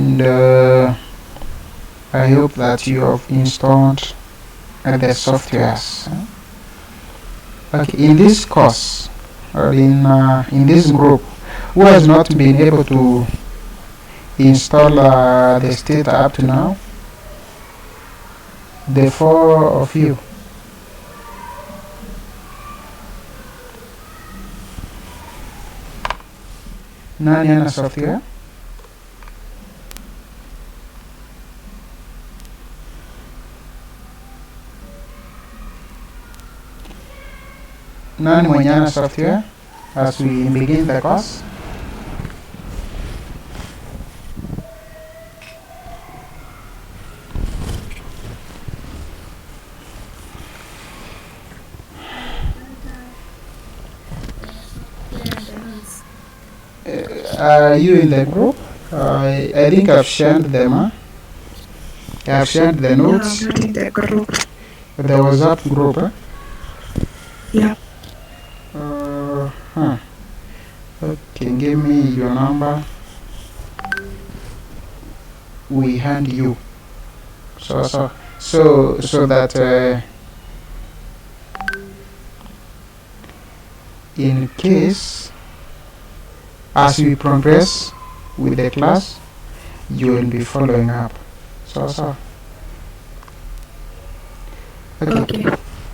and I hope that you have installed the softwares. Okay, in this course or in this group, who has not been able to install the Stata up to now? The four of you. Nani ana software? Nani mwenye ana software as we begin the course? Are you in the group? I think I've shared them. Huh? I've shared the notes. No, I'm not in the group. The WhatsApp group. Huh? Yeah. Okay, give me your number. We hand you. So that in case as we progress with the class, you will be following up. So. Okay.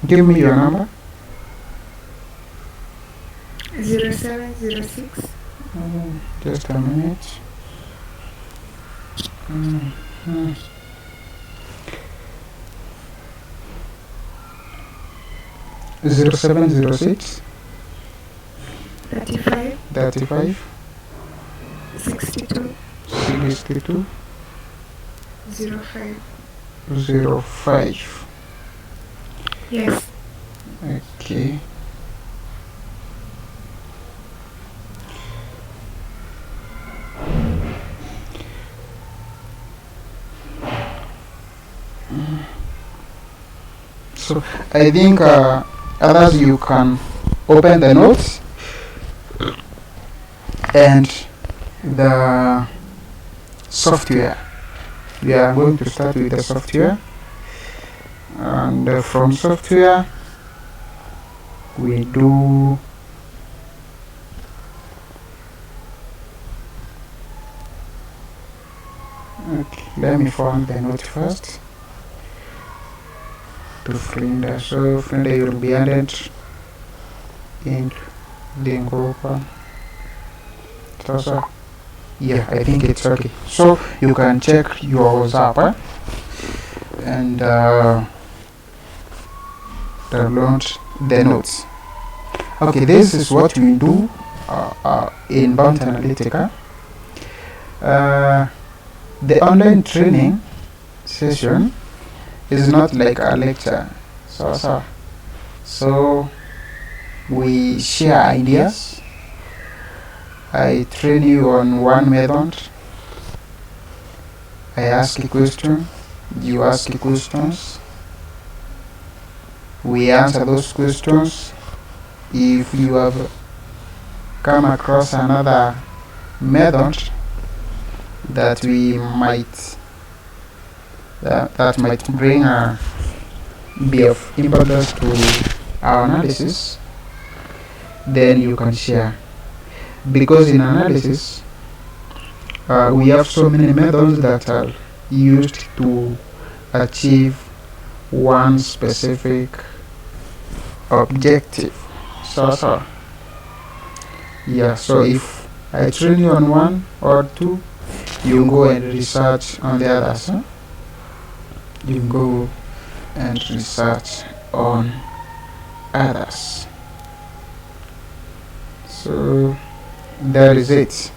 Give me your number. 0706. Just a minute. 0706 35 62 05. Yes. Okay. So I think others, you can open the notes and the software. We are going to start with the software, and from software we do okay. Let me find the note first. To Flinda, so Flinda, you'll be added in the group. So yeah, I think it's okay. So you can check your WhatsApp and download the notes. Okay, this is what we do in Bounty Analytica. The online training session is not like a lecture. So we share ideas. I train you on one method. I ask a question, you ask questions. We answer those questions. If you have come across another method that we might that might bring be of importance to our analysis, then you can share. Because in analysis, we have so many methods that are used to achieve one specific objective. So if I train you on one or two, you go and research on the others. You go and research on others. So that is it.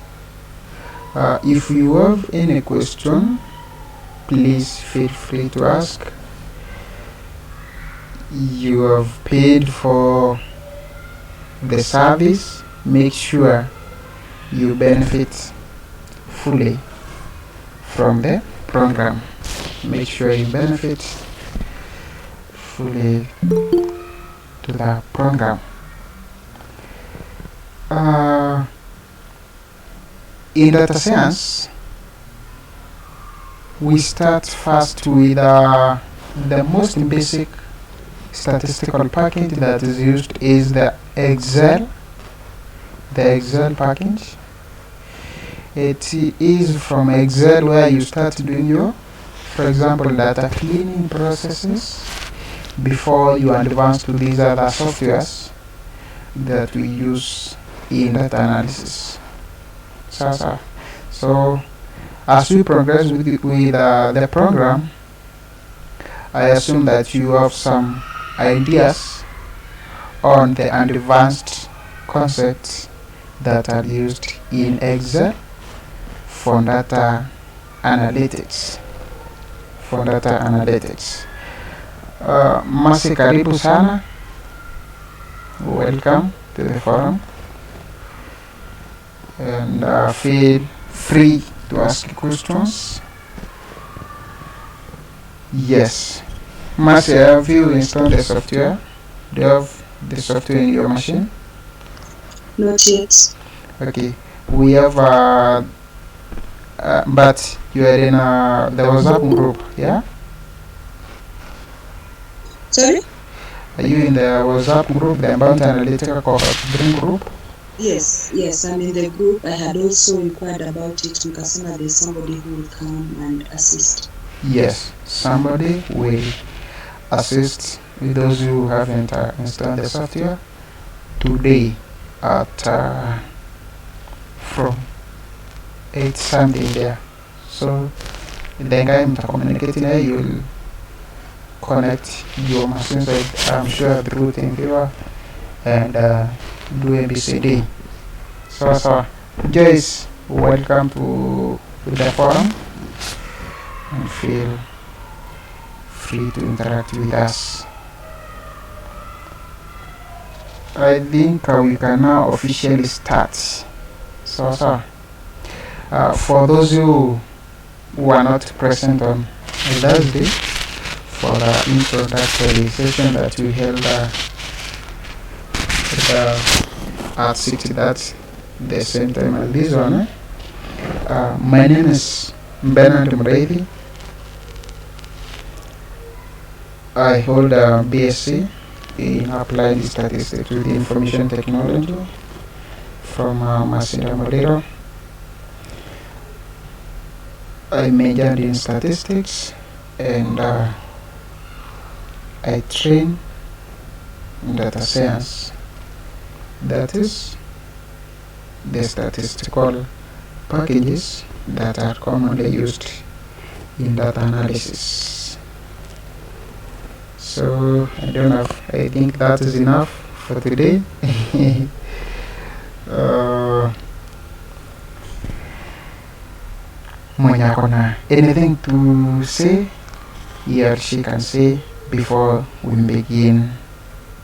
If you have any question, please feel free to ask. You have paid for the service. Make sure you benefit fully from the program. Make sure you benefit fully to the program. In data science, we start first with the most basic statistical package that is used is the Excel package. It is from Excel where you start doing your, for example, data cleaning processes before you advance to these other softwares that we use in data analysis. So as we progress with the program, I assume that you have some ideas on the advanced concepts that are used in Excel for data analytics. Masi karibu sana. Welcome to the forum, and feel free to ask questions. Yes. Masi, have you installed the software? Do you have the software in your machine? Not yet. Okay. We have but you are in the WhatsApp group, yeah? Sorry? Are you in the WhatsApp group, the About Analytical Cohort Dream group? Yes, I'm in the group. I had also inquired about it. Mkasema there's somebody who will come and assist. Yes, somebody will assist with those who haven't installed the software today at from 8 something there. So the guy communicating there, you will connect your machines, I'm sure, through TeamViewer and do ABCD. So Joyce, welcome to the forum and feel free to interact with us. I think we can now officially start. So for those who are not present on Thursday, for the introductory session that we held at 6, that's the same time as this one. My name is Bernard Muredi. I hold a BSc in Applied Statistics with Information Technology from Masida Modelo. I majored in statistics and I train in data science. That is the statistical packages that are commonly used in data analysis. So I don't know, I think that is enough for today. Mwenye akona anything to say, he or she can say before we begin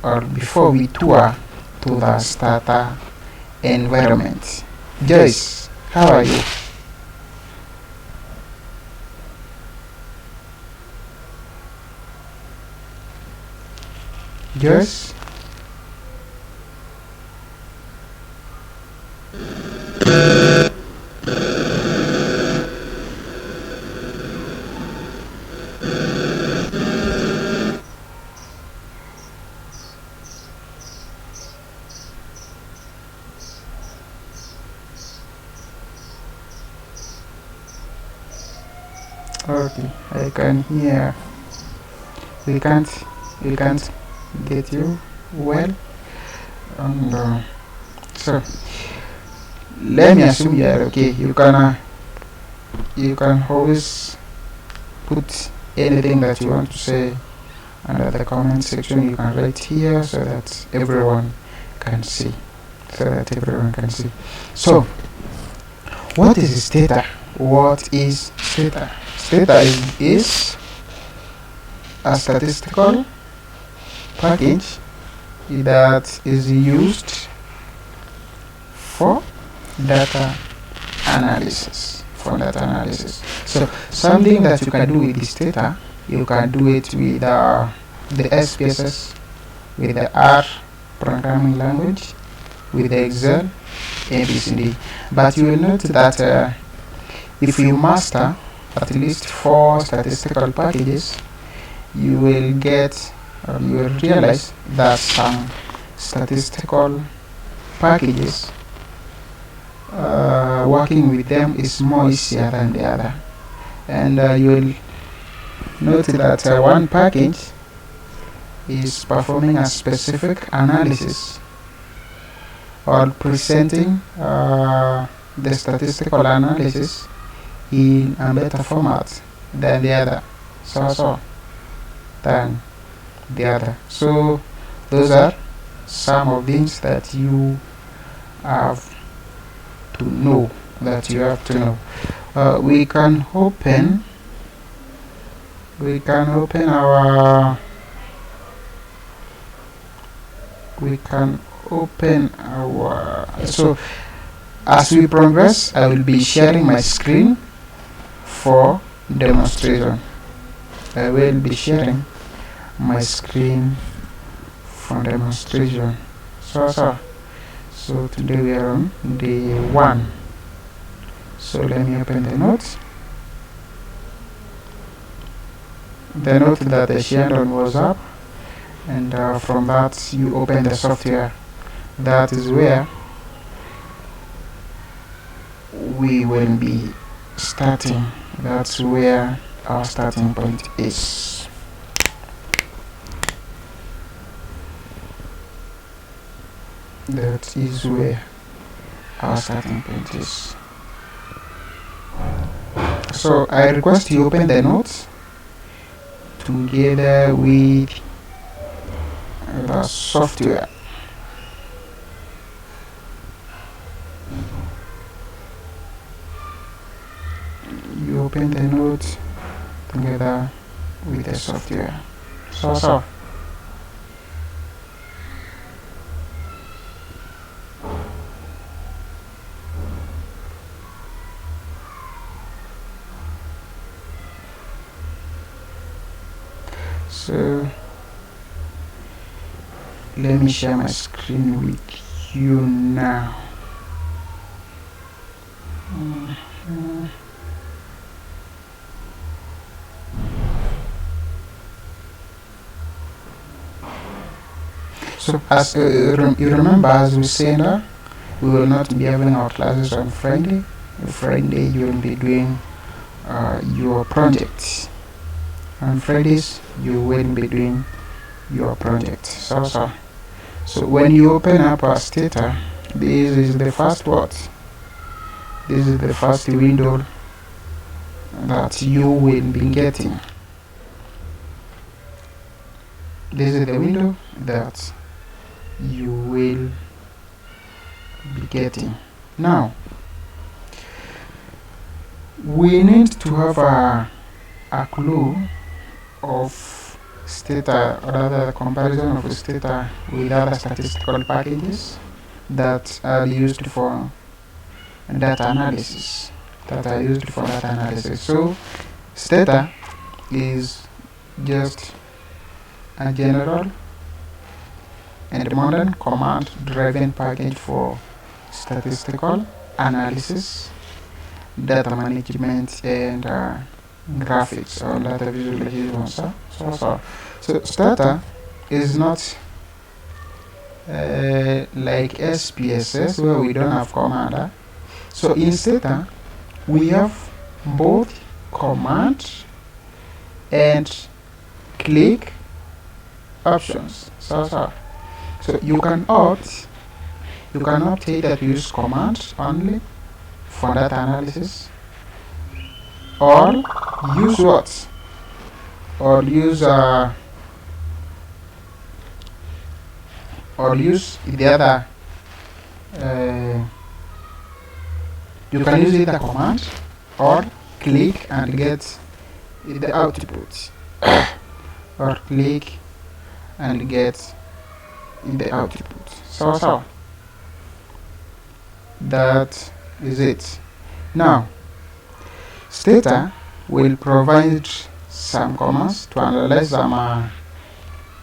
or before we tour to the Stata environment. Joyce, how are you? Joyce? Okay, I can hear. We can't get you well. And so let me assume you are okay. You can always put anything that you want to say under the comment section. You can write here so that everyone can see. So what is Stata? What is Stata? Stata is a statistical package that is used for data analysis. So something that you can do with this data, you can do it with the SPSS, with the R programming language, with the Excel, ABCD. But you will note that if you master at least 4 statistical packages, you will get, or you will realize that some statistical packages, working with them is more easier than the other. And you will note that one package is performing a specific analysis or presenting the statistical analysis in a better format than the other. Than the other. So those are some of things that you have to know. We can open our so as we progress, I will be sharing my screen for demonstration. I will be sharing my screen for demonstration. So today we are on day 1. So let me open the note. The note that I shared on WhatsApp, and from that you open the software. That is where we will be starting. That's where our starting point is. That is where our starting point is. So I request you open the notes together with the software. You open the notes together with the software. So let me share my screen with you now. So as you remember, as we said, we will not be having our classes on Friday. Friday you will be doing your projects. On Fridays you will be doing your project. So when you open up our Stata, this is the first word. This is the first window that you will be getting. This is the window that you will be getting. Now we need to have a clue of Stata, or rather the comparison of Stata with other statistical packages that are used for data analysis. So Stata is just a general and modern command-driven package for statistical analysis, data management, and graphics or data visualization. So Stata is not like SPSS where we don't have command. So in Stata we have both command and click options. So you can opt either to use command only for data analysis, or use what? Or use the other. You can use either command or click and get the output, or click and get the output. So that is it. Now Stata will provide some commands to analyze them.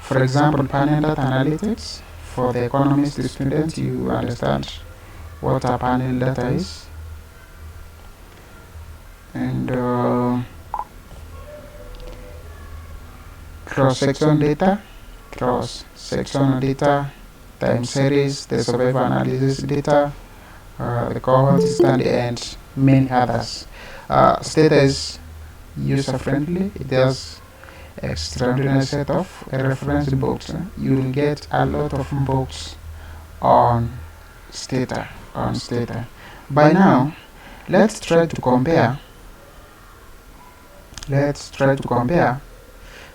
For example, panel data analytics. For the economist student, you understand what a panel data is. And cross-section data, time series, the survival analysis data, the cohort study, and many others. Stata is user-friendly. It has extraordinary set of reference books. You will get a lot of books on Stata. By now, let's try to compare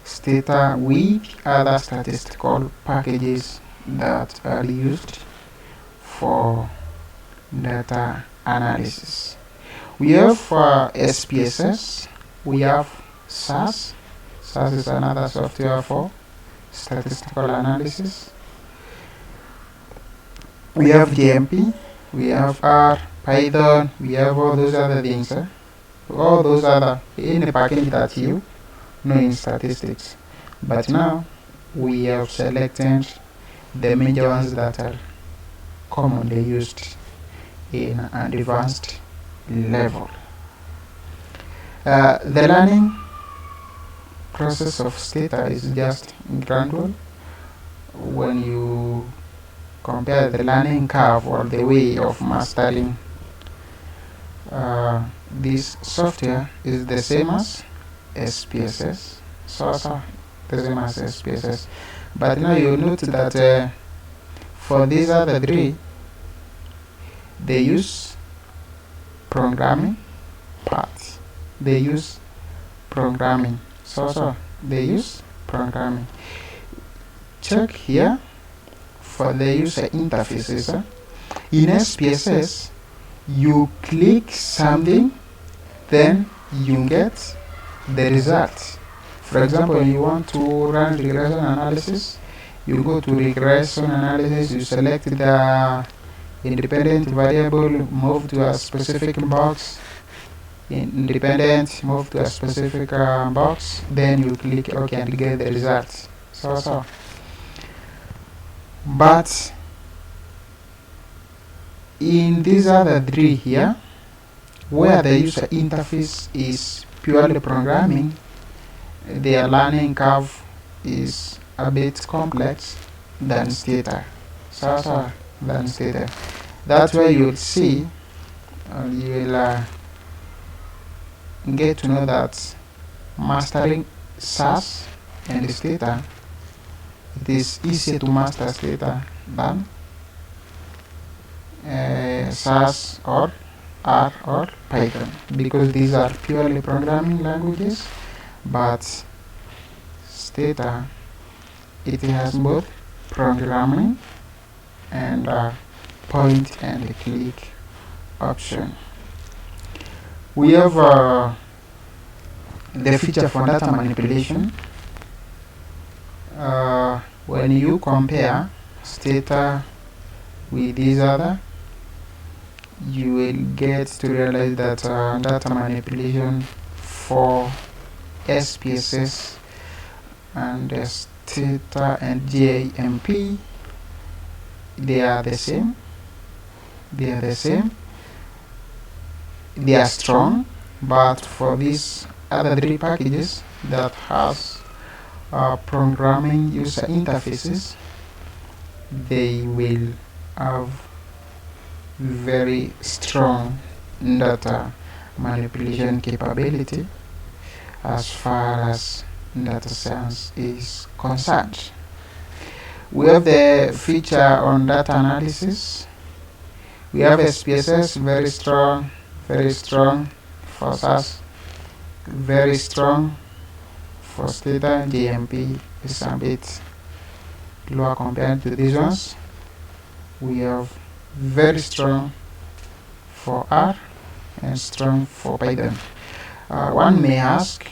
Stata with other statistical packages that are used for data analysis. We have SPSS, we have SAS. SAS is another software for statistical analysis. We have GMP, we have R, Python, we have all those other things. All those other in a package that you know in statistics. But now we have selected the major ones that are commonly used in an advanced level. The learning process of Stata is just gradual. When you compare the learning curve or the way of mastering this software is the same as SPSS, the same as SPSS. But now you note that for these other three, they use programming parts. They use programming. They use programming. Check here for the user interfaces. In SPSS, you click something, then you get the result. For example, when you want to run regression analysis, you go to regression analysis, you select the independent variable, move to a specific box, independent, move to a specific box, then you click OK and get the results. But in these other three here, where the user interface is purely programming, their learning curve is a bit complex than Stata. That's why you'll see, you will get to know that mastering SAS and Stata, it is easier to master Stata than SAS or R or Python, because these are purely programming languages. But Stata, it has both programming and point and click option. We have the feature for data manipulation. When you compare Stata with these other, you will get to realize that data manipulation for SPSS and Stata and GAMP, they are the same. They are strong, but for these other three packages that has programming user interfaces, they will have very strong data manipulation capability as far as data science is concerned. We have the feature on data analysis. We have SPSS, very strong for SAS, very strong for Stata. GMP is a bit lower compared to these ones. We have very strong for R and strong for Python. One may ask,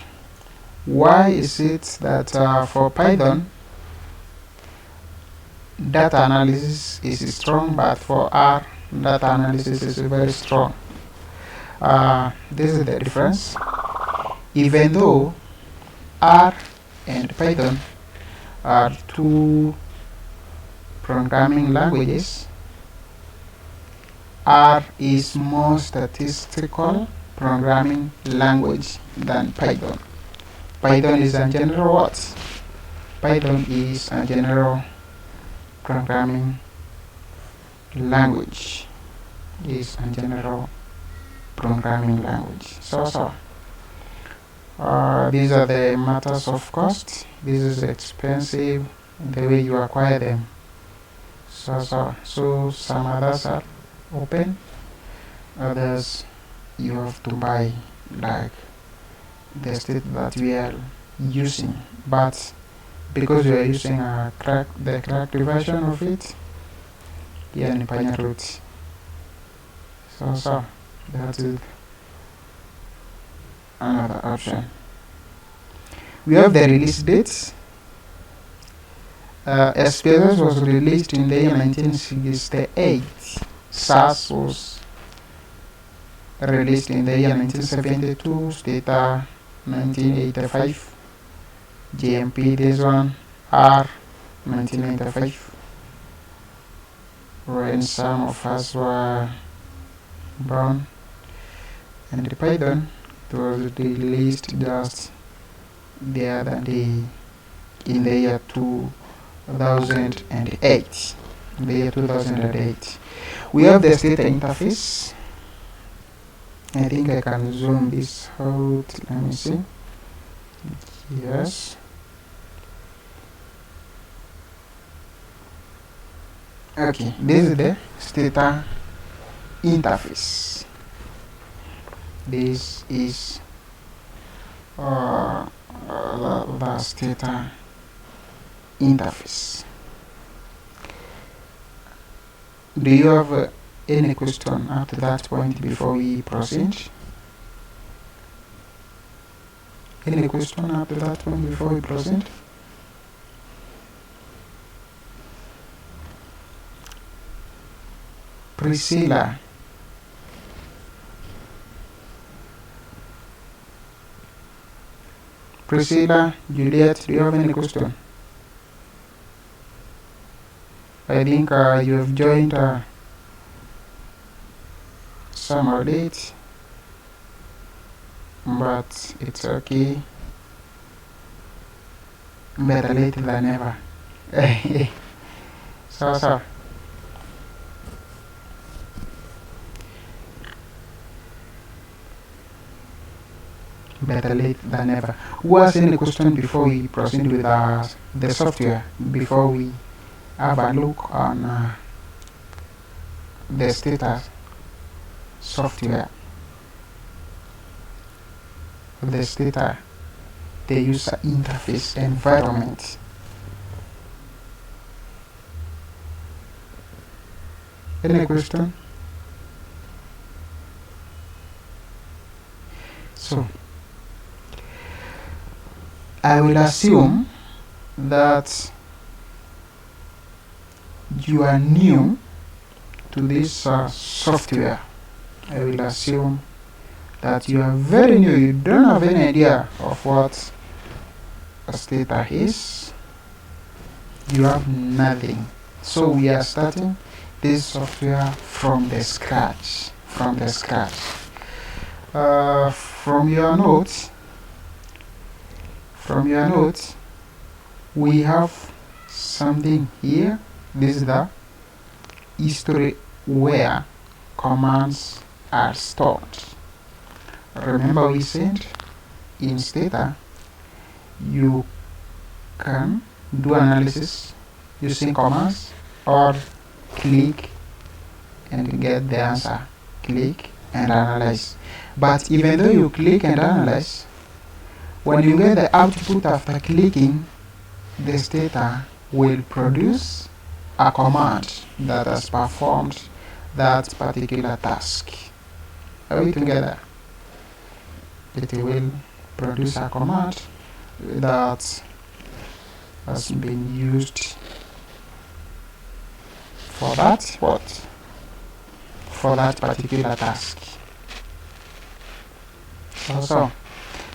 why is it that for Python data analysis is strong, but for R data analysis is very strong? This is the difference. Even though R and Python are two programming languages, R is more statistical programming language than Python. Python is a general word. Python is a general programming language. Is a general programming language. These are the matters of cost. This is expensive the way you acquire them. So some others are open, others you have to buy, like the state that we are using. But because we are using the cracked version of it, yeah, ni panya root. So that is another option. We have the release dates. SPSS was released in the year 1968. SAS was released in the year 1972. Stata 1985. JMP, this one, R 1995. When some of us were born. And the Python, it was released just the other day in the year 2008. In the year 2008. We have the Stata interface. I think I can zoom this out. Let me see. Yes. Okay, this is the Stata interface. This is the Stata interface. Do you have any question up to that point before we proceed? Any question up to that point before we proceed? Priscilla. Priscilla, Juliet, do you have any question? I think you have joined summer late, but it's okay. Better late than never. So. Better late than never. Who has any question before we proceed with the software? Before we have a look on the Stata software, the Stata, the user interface environment. Any question? So, I will assume that you are new to this software. I will assume that you are very new. You don't have any idea of what a Stata is. You have nothing. So we are starting this software from the scratch. From your notes, we have something here. This is the history where commands are stored. Remember we said in Stata you can do analysis using commands or click and get the answer. Click and analyze. But even though you click and analyze, when you get the output after clicking, the Stata will produce a command that has performed that particular task. Are we together? It will produce a command that has been used for that for that particular task.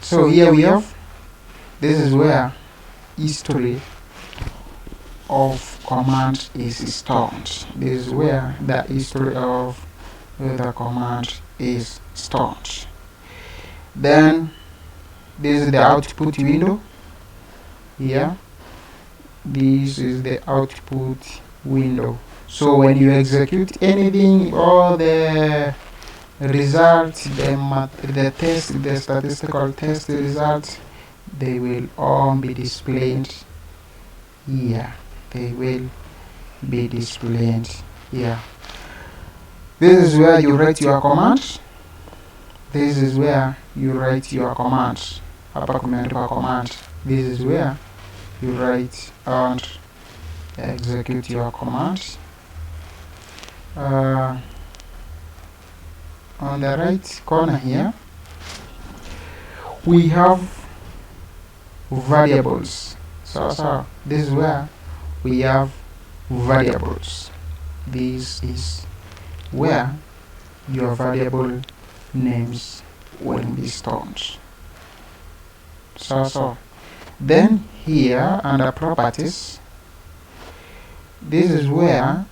So here we have, this is where history of command is stored. This is where the history of the command is stored. Then this is the output window here. This is the output window. So when you execute anything, all the results, the statistical test results, they will all be displayed here. They will be displayed here. This is where you write your commands. This is where you write your commands. Hapa kumeandikwa commands. This is where you write and execute your commands. On the right corner here, we have variables. So this is where we have variables. This is where your variable names will be stored. So then here under properties, this is where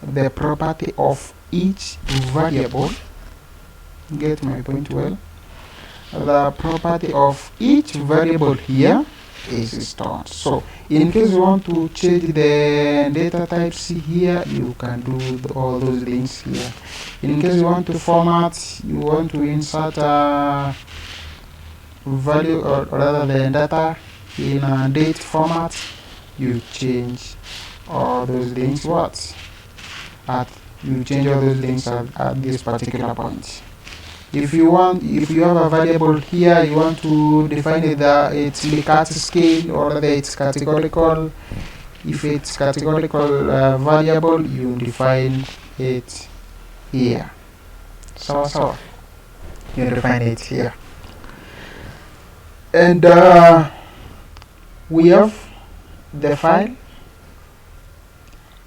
the property of each variable, get my point well, the property of each variable here is stored. So in case you want to change the data types here, you can do all those things here. In case you want to format, you want to insert a value or rather the data in a date format, you change all those things you change all those things at this particular point. If you have a variable here, you want to define it that it's Likert scale or that it's categorical. If it's categorical variable, you define it here. So you define it here. And we have the file.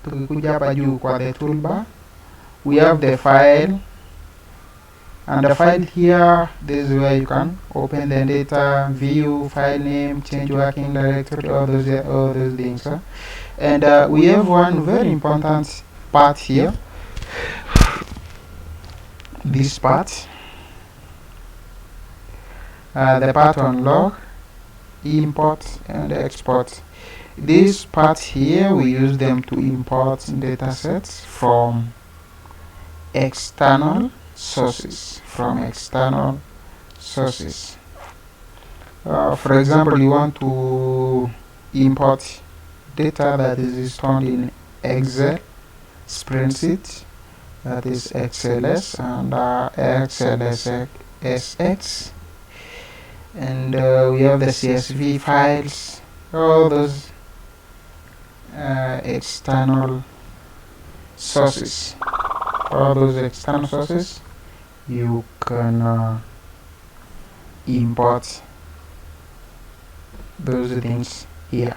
Tukikuja hapa juu kwa the toolbar, we have the file. And the file here, this is where you can open the data, view, file name, change working directory, all those things. And we have one very important part here. This part, the part on log, import and export. This part here, we use them to import data sets from external sources. For example, you want to import data that is stored in Excel spreadsheet, that is XLS and XLSX, and we have the CSV files, all those external sources. All those external sources, you can import those things here.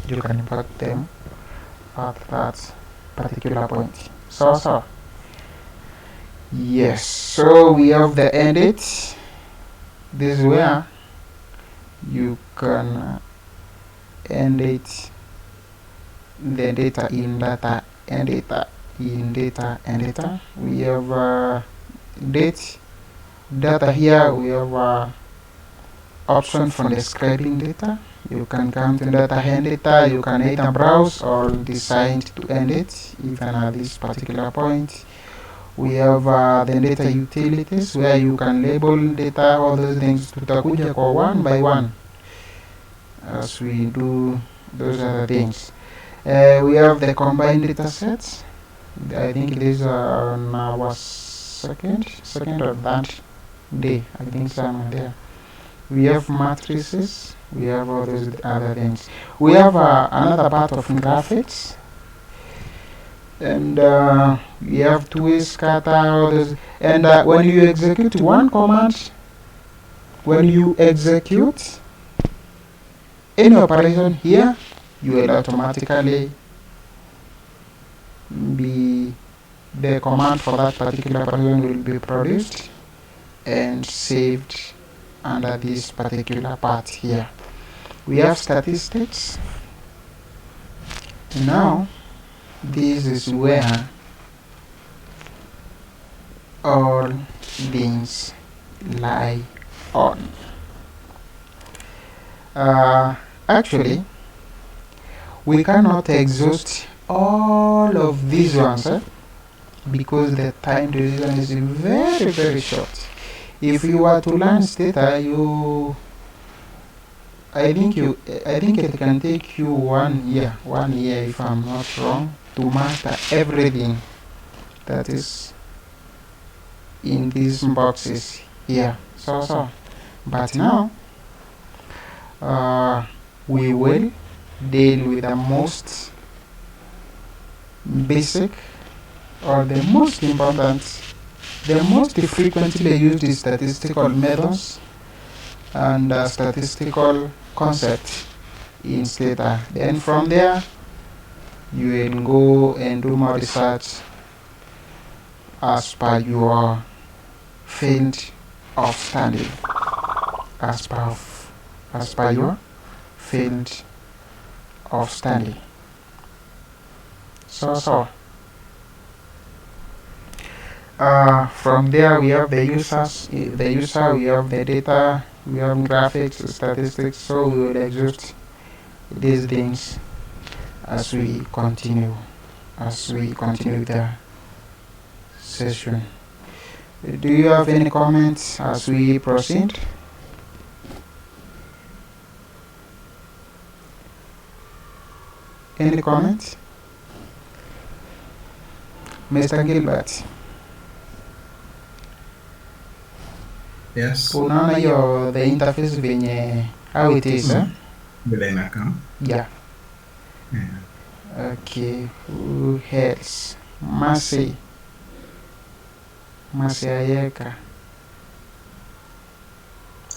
You can import them at that particular point. So yes, so we have the edit. This is where you can edit the data in data editor. In data editor, we have data here. We have option for describing data. You can come to data editor, you can either browse or decide to end it even at this particular point. We have the data utilities, where you can label data, all those things. Tutakuja kwa one by one as we do those other things. We have the combined data sets. I think these are on our second or third day. I think somewhere there. We have matrices. We have all those other things. We have another part of graphics, and we have two scatter, all those. And when you execute one command, when you execute any operation here, you will automatically be the command for that particular operation will be produced and saved under this particular part here. We have statistics. Now this is where all things lie on. Actually, we cannot exhaust all of these ones because the time duration is very very short. If you were to learn Stata, I think it can take you 1 year if I'm not wrong, to master everything that is in these boxes here. But now we will deal with the most basic, or the most important, the most frequently used statistical methods and statistical concepts in Stata. Then from there, you will go and do more research as per your field of study. As per your field of study. From there we have the user, we have the data, we have graphics, statistics. So we will exhaust these things as we continue the session. Do you have any comments as we proceed? Any comments? Mr. Gilbert. Yes. Unaona hiyo the interface venye how it is, Vile inakaa. Yeah. Okay. Who else? Masi Ayeka.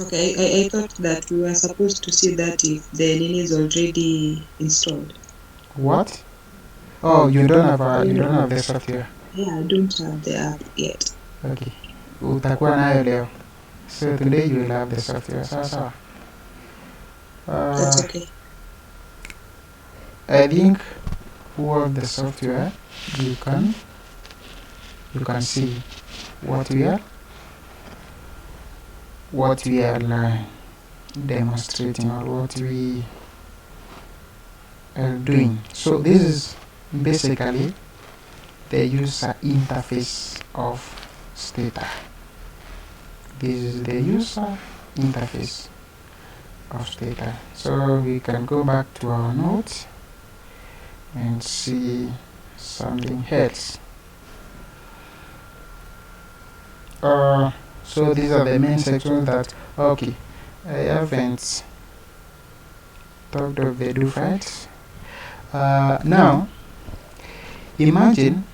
Okay, I thought that we were supposed to see that if the Nini is already installed. What? Oh, you don't have the software. Yeah, I don't have the app yet. Okay. Utakuwa nayo leo. So today you will have the software. Sawa. That's okay. I think who have the software, you can see what we are demonstrating, or what we are doing. So this is basically the user interface of Stata. This is the user interface of Stata. So we can go back to our notes and see something else. So these are the main sections that, okay, I haven't talked of the do files. Now imagine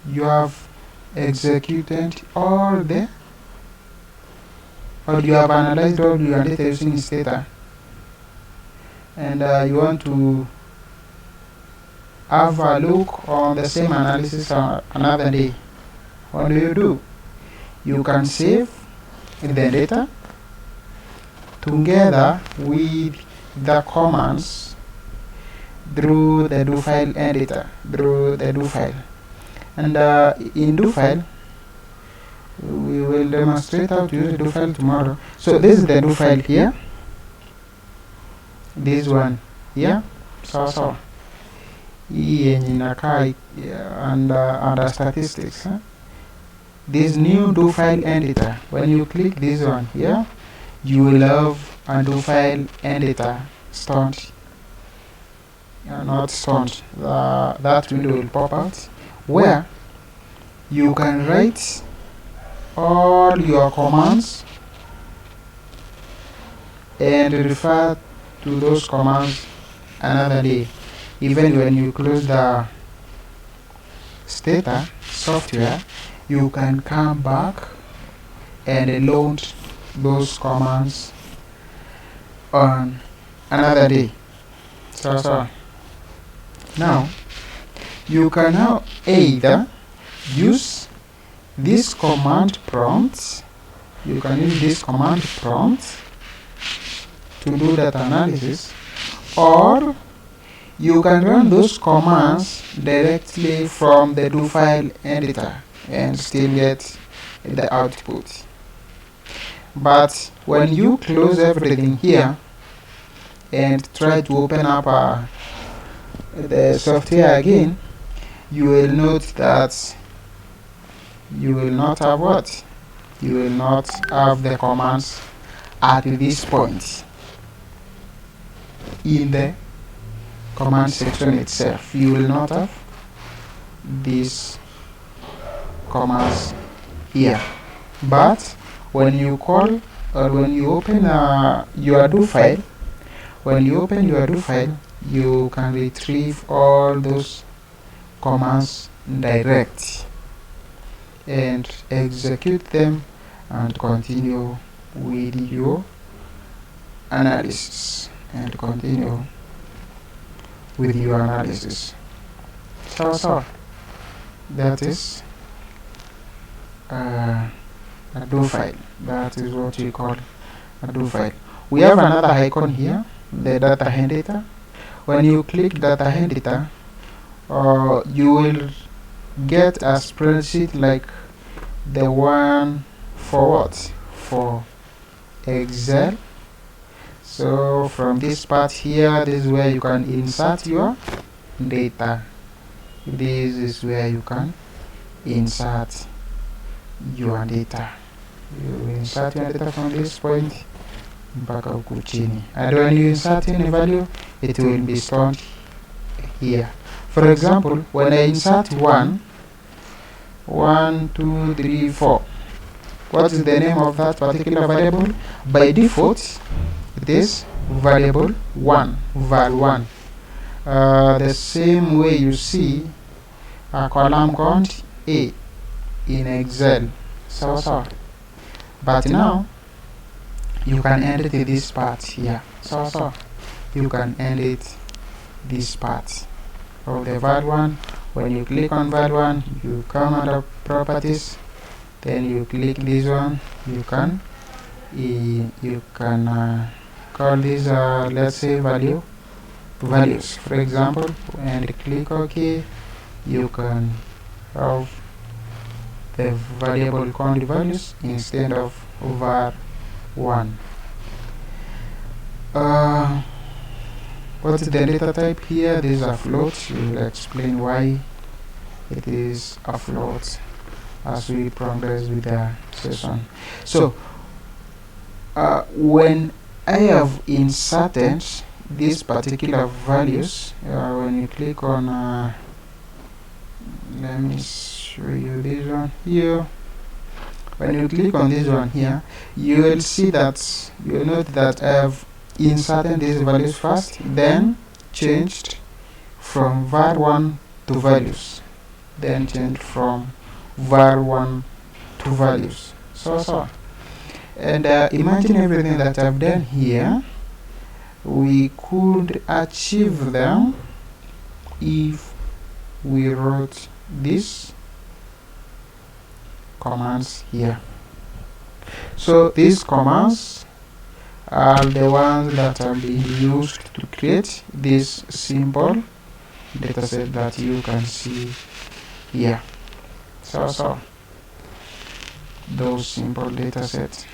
you have executed all the, or you have analyzed all your data using Stata, and you want to have a look on the same analysis another day. What do? You can save the data together with the commands through the do file editor, and in do file we will demonstrate how to use do file tomorrow. So this is the do file here, this one here, so and under statistics, this new do file editor. When you click this one here, you will have a do file editor that window will pop out, where you can write all your commands and refer to those commands another day. Even when you close the Stata software, you can come back and load those commands on another day. So now you can now either use this command prompt. You can use this command prompt to do that analysis, or you can run those commands directly from the do file editor and still get the output. But when you close everything here and try to open up the software again, you will note that you will not have what? You will not have the commands at this point in the command section itself. You will not have these commands here. But when you call or when you open your do file, you can retrieve all those commands direct and execute them and continue with your analysis so that is a do file. That is what we call a do file. We have another icon here, the data editor. When you click data editor, you will get a spreadsheet like the one for what? For Excel. So from this part here, this is where you can insert your data. This is where you can insert your data. You insert your data from this point mpaka huku chini, and when you insert any value, it will be stored here. For example, when I insert 1, 2, 3, 4, what is the name of that particular variable? By default, it is variable 1, val1. The same way you see a column count A in Excel. So but now you can edit this part here. So you can edit this part of the val1. When you click on val1, you come under properties, then you click this one. You can call this let's say values, for example, and click OK. You can have the variable count values instead of var1. What is the data type here? This is a float. We will explain why it is a float as we progress with the session. So when I have inserted these particular values, when you click on let me show you this one here. When you click on this one here, you will see that you will note that I have inserted these values first, then changed from var1 to values, then changed from var1 to values. So and imagine everything that I've done here, we could achieve them if we wrote these commands here. So these commands are the ones that are being used to create this simple dataset that you can see here. So those simple datasets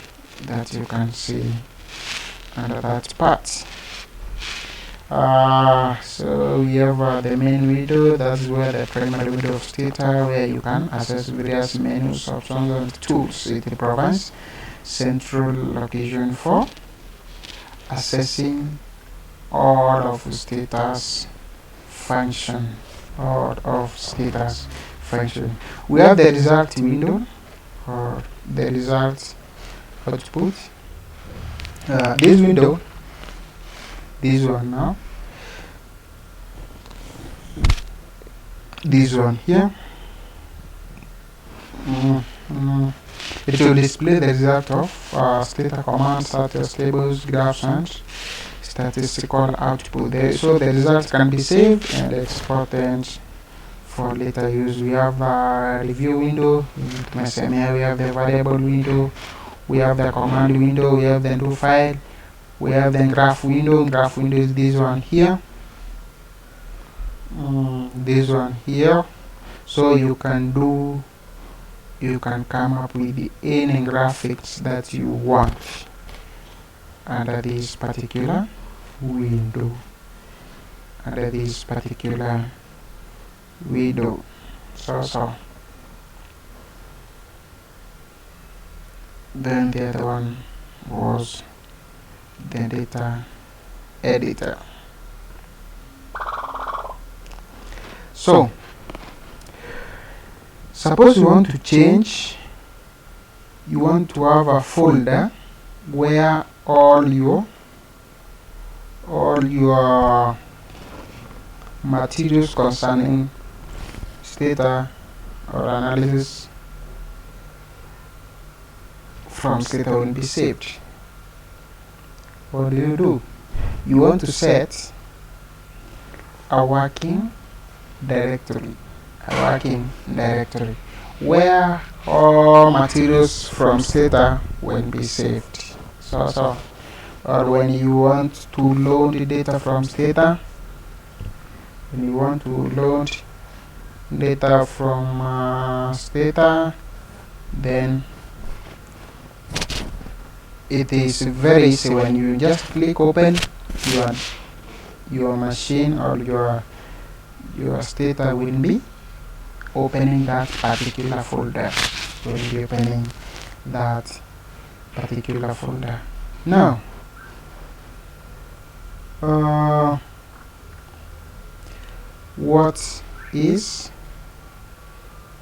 that you can see under that part. So we have the main window. That's where the primary window of Stata, where you can access various menus, options, and tools. It provides central location for accessing all of Stata's function. We have the result window or the result output. This window, this one now, this one here, it will display the result of Stata commands such as tables, graphs, and statistical output. So the results can be saved and exported for later use. We have a review window. We have the variable window. We have the command window. We have the do file. We have the graph window. Graph window is this one here. This one here. So you can come up with any graphics that you want under this particular window. under this particular window. So then the other one was the data editor. So suppose you want to change, you want to have a folder where all your materials concerning Stata or analysis from Stata will be saved. What do? You want to set a working directory where all materials from Stata will be saved. So or when you want to load the data from Stata, then it is very easy. When you just click open, your machine or your Stata will be opening that particular folder. Now, what is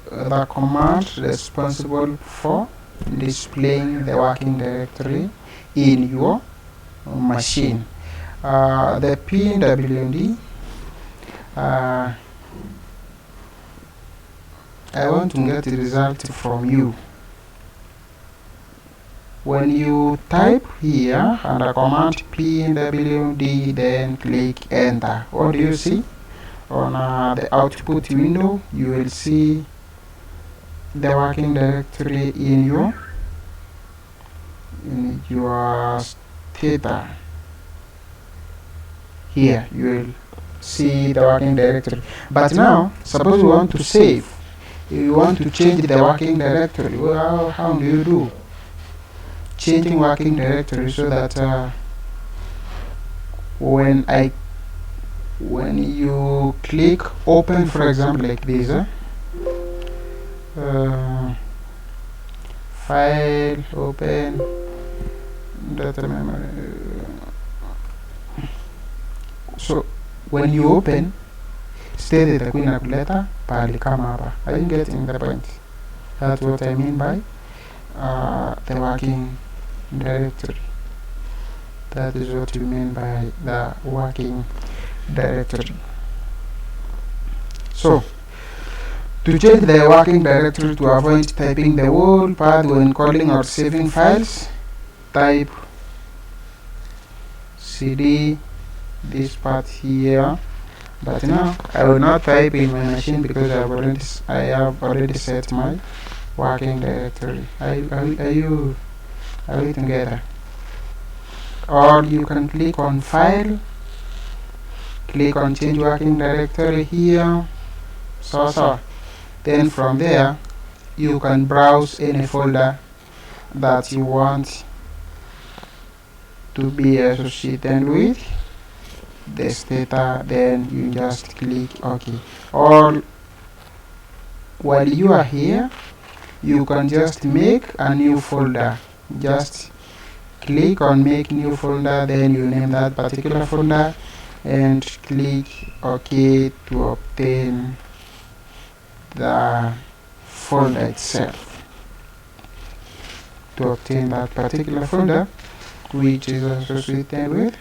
the command responsible for displaying the working directory in your machine? The pwd. I want to get the result from you. When you type here under command pwd, then click enter, what do you see? On the output window, you will see the working directory in your Stata. Here you will see the working directory. But now, suppose you want to save, you want to change the working directory. Well, how do you do changing working directory so that when you click open, for example, like this, file, open, data memory. So when you open, state itakuwa inakuleta pahali kama hapa. Are you getting the point? That's what I mean by the working directory. That is what you mean by the working directory. So to change the working directory, to avoid typing the whole path when calling or saving files, type cd this part here. But now I will not type in my machine because I have already set my working directory. Are we together? Or you can click on file, click on change working directory here. So then from there you can browse any folder that you want to be associated with the Stata, then you just click OK. Or while you are here, you can just make a new folder. Just click on make new folder, then you name that particular folder and click OK to obtain the folder itself. To obtain that particular folder which is associated with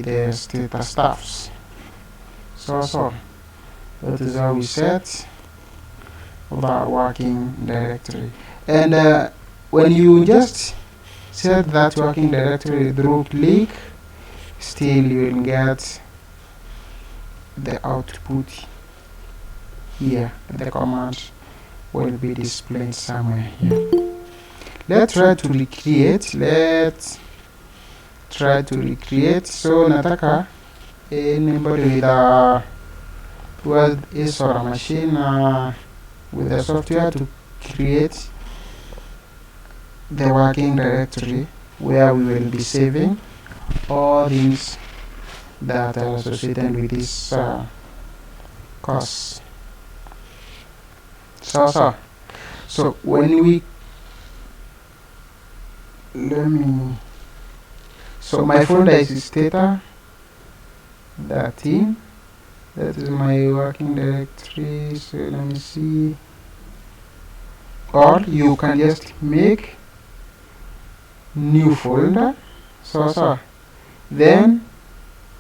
the Stata stuffs. So that is how we set the working directory. And when you just set that working directory through click, still you will get the output here. The command will be displayed somewhere here. Let's try to recreate. So nataka anybody with who is on a machine with the software to create the working directory where we will be saving all things that are associated with this course. So when we let me so my folder is Stata 13. That is my working directory. So let me see. Or you can just make new folder. Then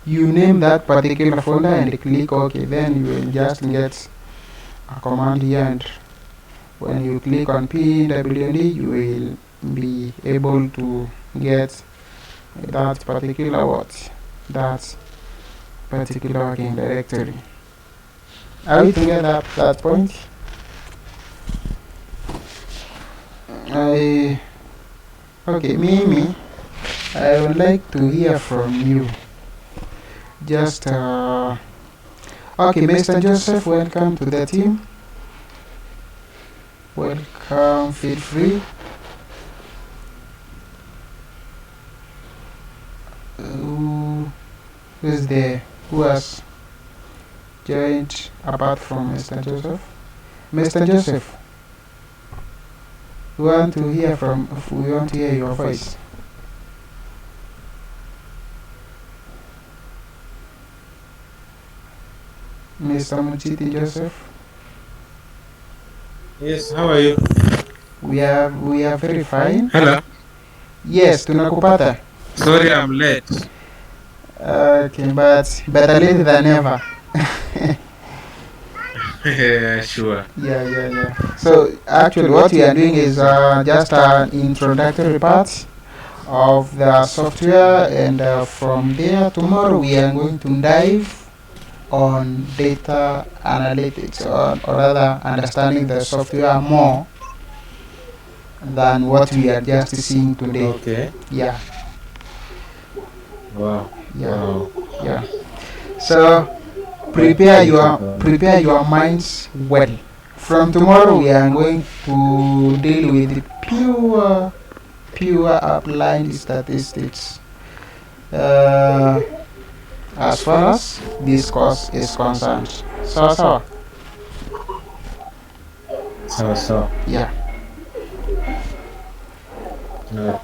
you name that particular folder and click OK. Then you will just get a command here, and when you click on pwd, you will be able to get that particular working directory. Are we together at that point? Okay, Mimi, I would like to hear from you. Just okay, Mr. Joseph, welcome to the team. Welcome, feel free. Who is there? Who has joined apart from Mr. Joseph? Mr. Joseph, we want to hear your voice. Mr. Muchiti Joseph. Yes, how are you? We are very fine. Hello. Yes, tunakupata. Sorry, I'm late. Okay, but better late than never. Sure. Yeah. So actually, what we are doing is just an introductory part of the software, and from there tomorrow we are going to dive on data analytics, or rather understanding the software more than what we are just seeing today. Okay. Yeah. Wow. Yeah. Wow. Yeah. So prepare your minds well. From tomorrow we are going to deal with the pure applied statistics. As far as this course is concerned. So. Yeah. Okay.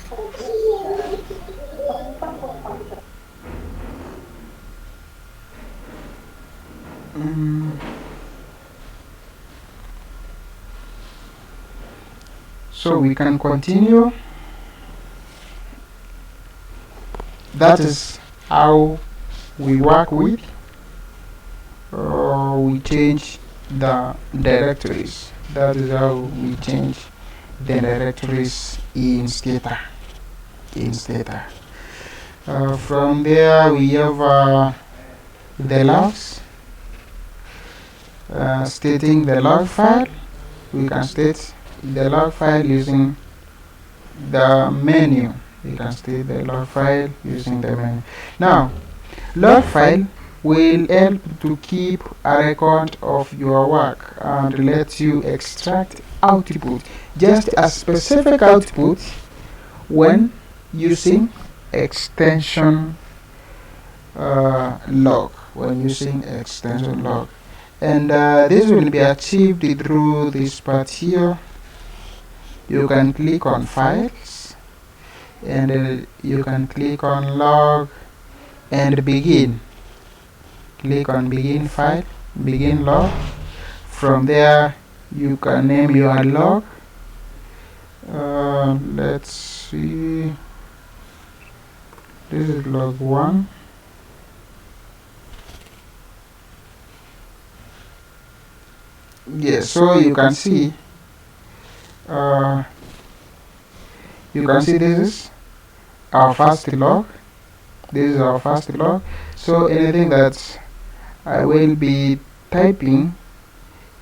So we can continue. That is how we work with, we change the directories. That is how we change the directories in Stata. From there we have the logs, stating the log file. We can state the log file using the menu. You can state the log file using the menu. Now, log file will help to keep a record of your work and let you extract output, just a specific output, when using extension log. And this will be achieved through this part here. You can click on files, and you can click on log and begin. Click on begin file, begin log. From there you can name your log. Let's see, this is log 1. Yes, so you can see this is our first log. So anything that I will be typing,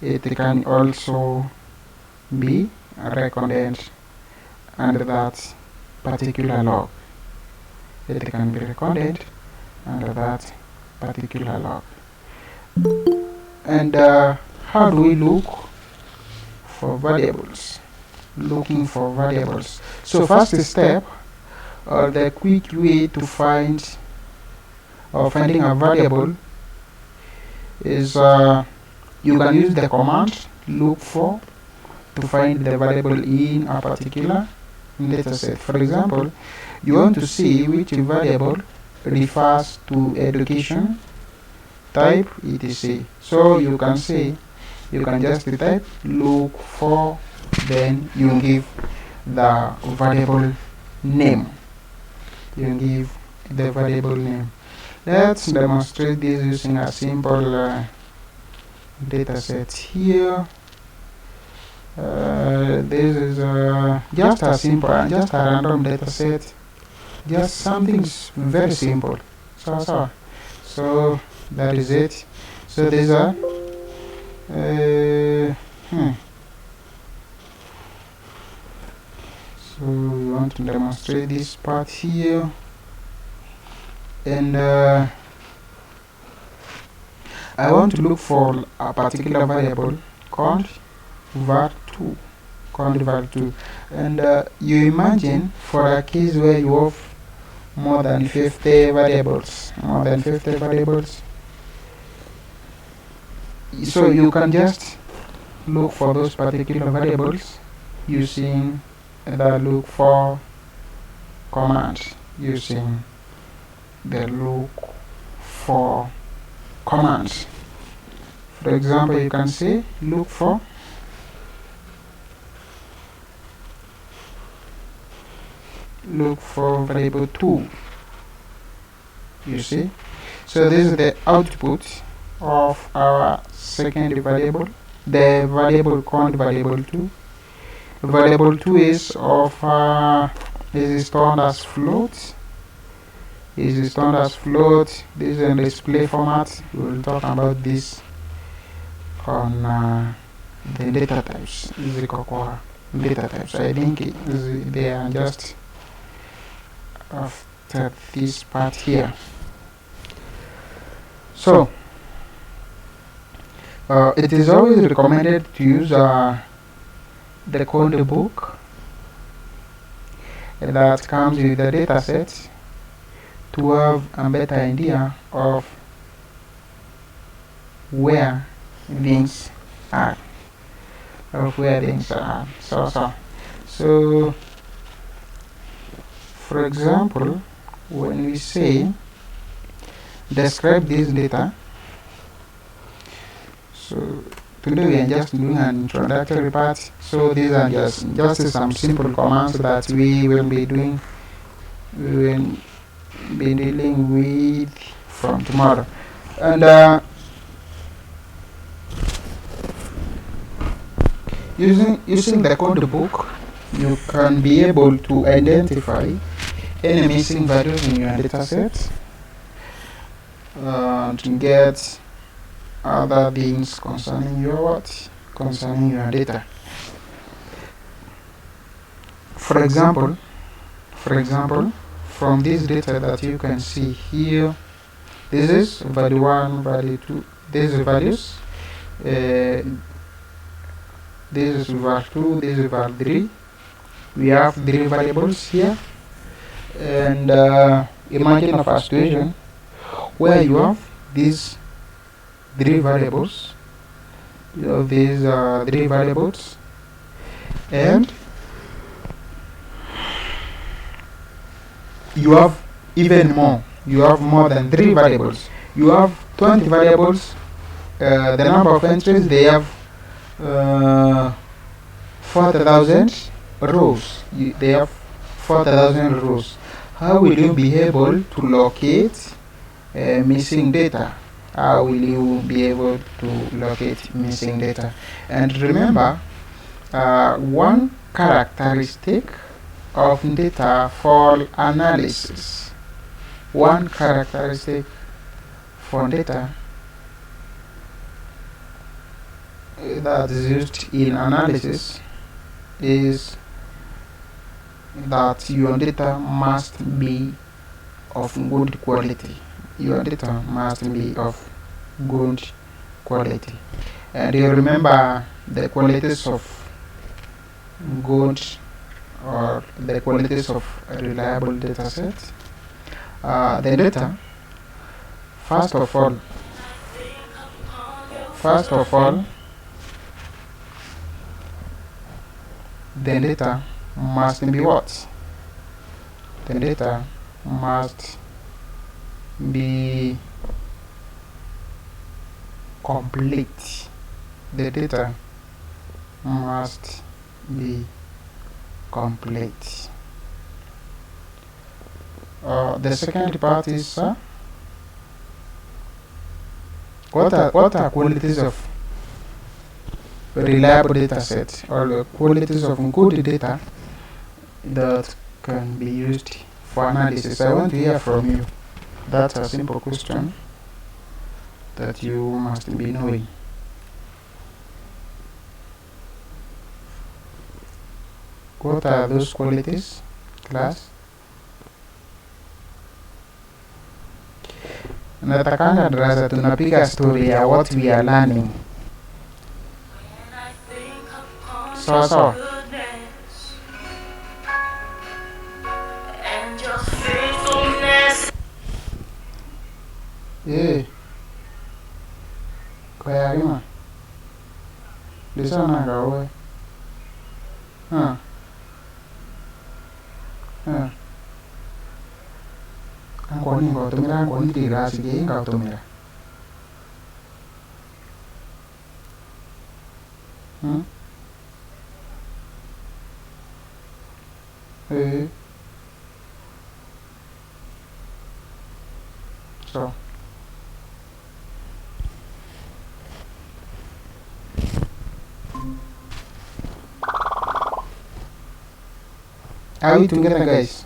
it can also be recorded under that particular log. It can be recorded under that particular log. And how do we look for variables? Looking for variables. So first step, or the quick way to find or finding a variable is you can use the command look for to find the variable in a particular dataset. For example, you want to see which variable refers to education type etc. So you can just type look for, then you give the variable name. Let's demonstrate this using a simple data set here. This is just a random data set, just something very simple. So that is it. So these are so we want to demonstrate this part here, and I want to look for a particular variable called var2, and you imagine for a case where you have more than 50 variables, so you can just look for those particular variables using the look for command. For example, you can say look for variable 2. You see, so this is the output of our second variable, the variable called variable 2. Variable 2 is stored as float. This is a display format. We will talk about this on the data types. Data types. I think they are just after this part here. So it is always recommended to use the code book that comes with the dataset to have a better idea of where things are. So for example, when we say describe this data, so today we are just doing an introductory part, so these are just some simple commands that we will be dealing with from tomorrow. And using the code book, you can be able to identify any missing values in your dataset to get other things concerning your data. For example, from this data that you can see here, this is value 1, value 2, this is values, this is var 2, this is var 3. We have 3 variables here, and imagine a situation where you have these 3 variables. And you have even more. You have more than 3 variables. You have 20 variables. The number of entries, they have 40,000 rows. They have 40,000 rows. How will you be able to locate missing data? How will you be able to locate missing data? And remember, one characteristic of data for analysis. One characteristic for data that is used in analysis is that your data must be of good quality. And you remember the qualities of good or the qualities of a reliable data set. The data, first of all, first of all, the data must be what? The data must be complete. The data must be complete. The second part is what are qualities of reliable data set, or the qualities of good data that can be used for analysis. I want to hear from you. That's a simple question that you must be knowing. What are those qualities, class? Natakanga darasa tunapiga story ya what we are learning. Sawa sawa. Kwa yarima. Lisa na gawe. Angkoni ngo tumira angkoni tirasi ge inga tumira. So are we together, guys?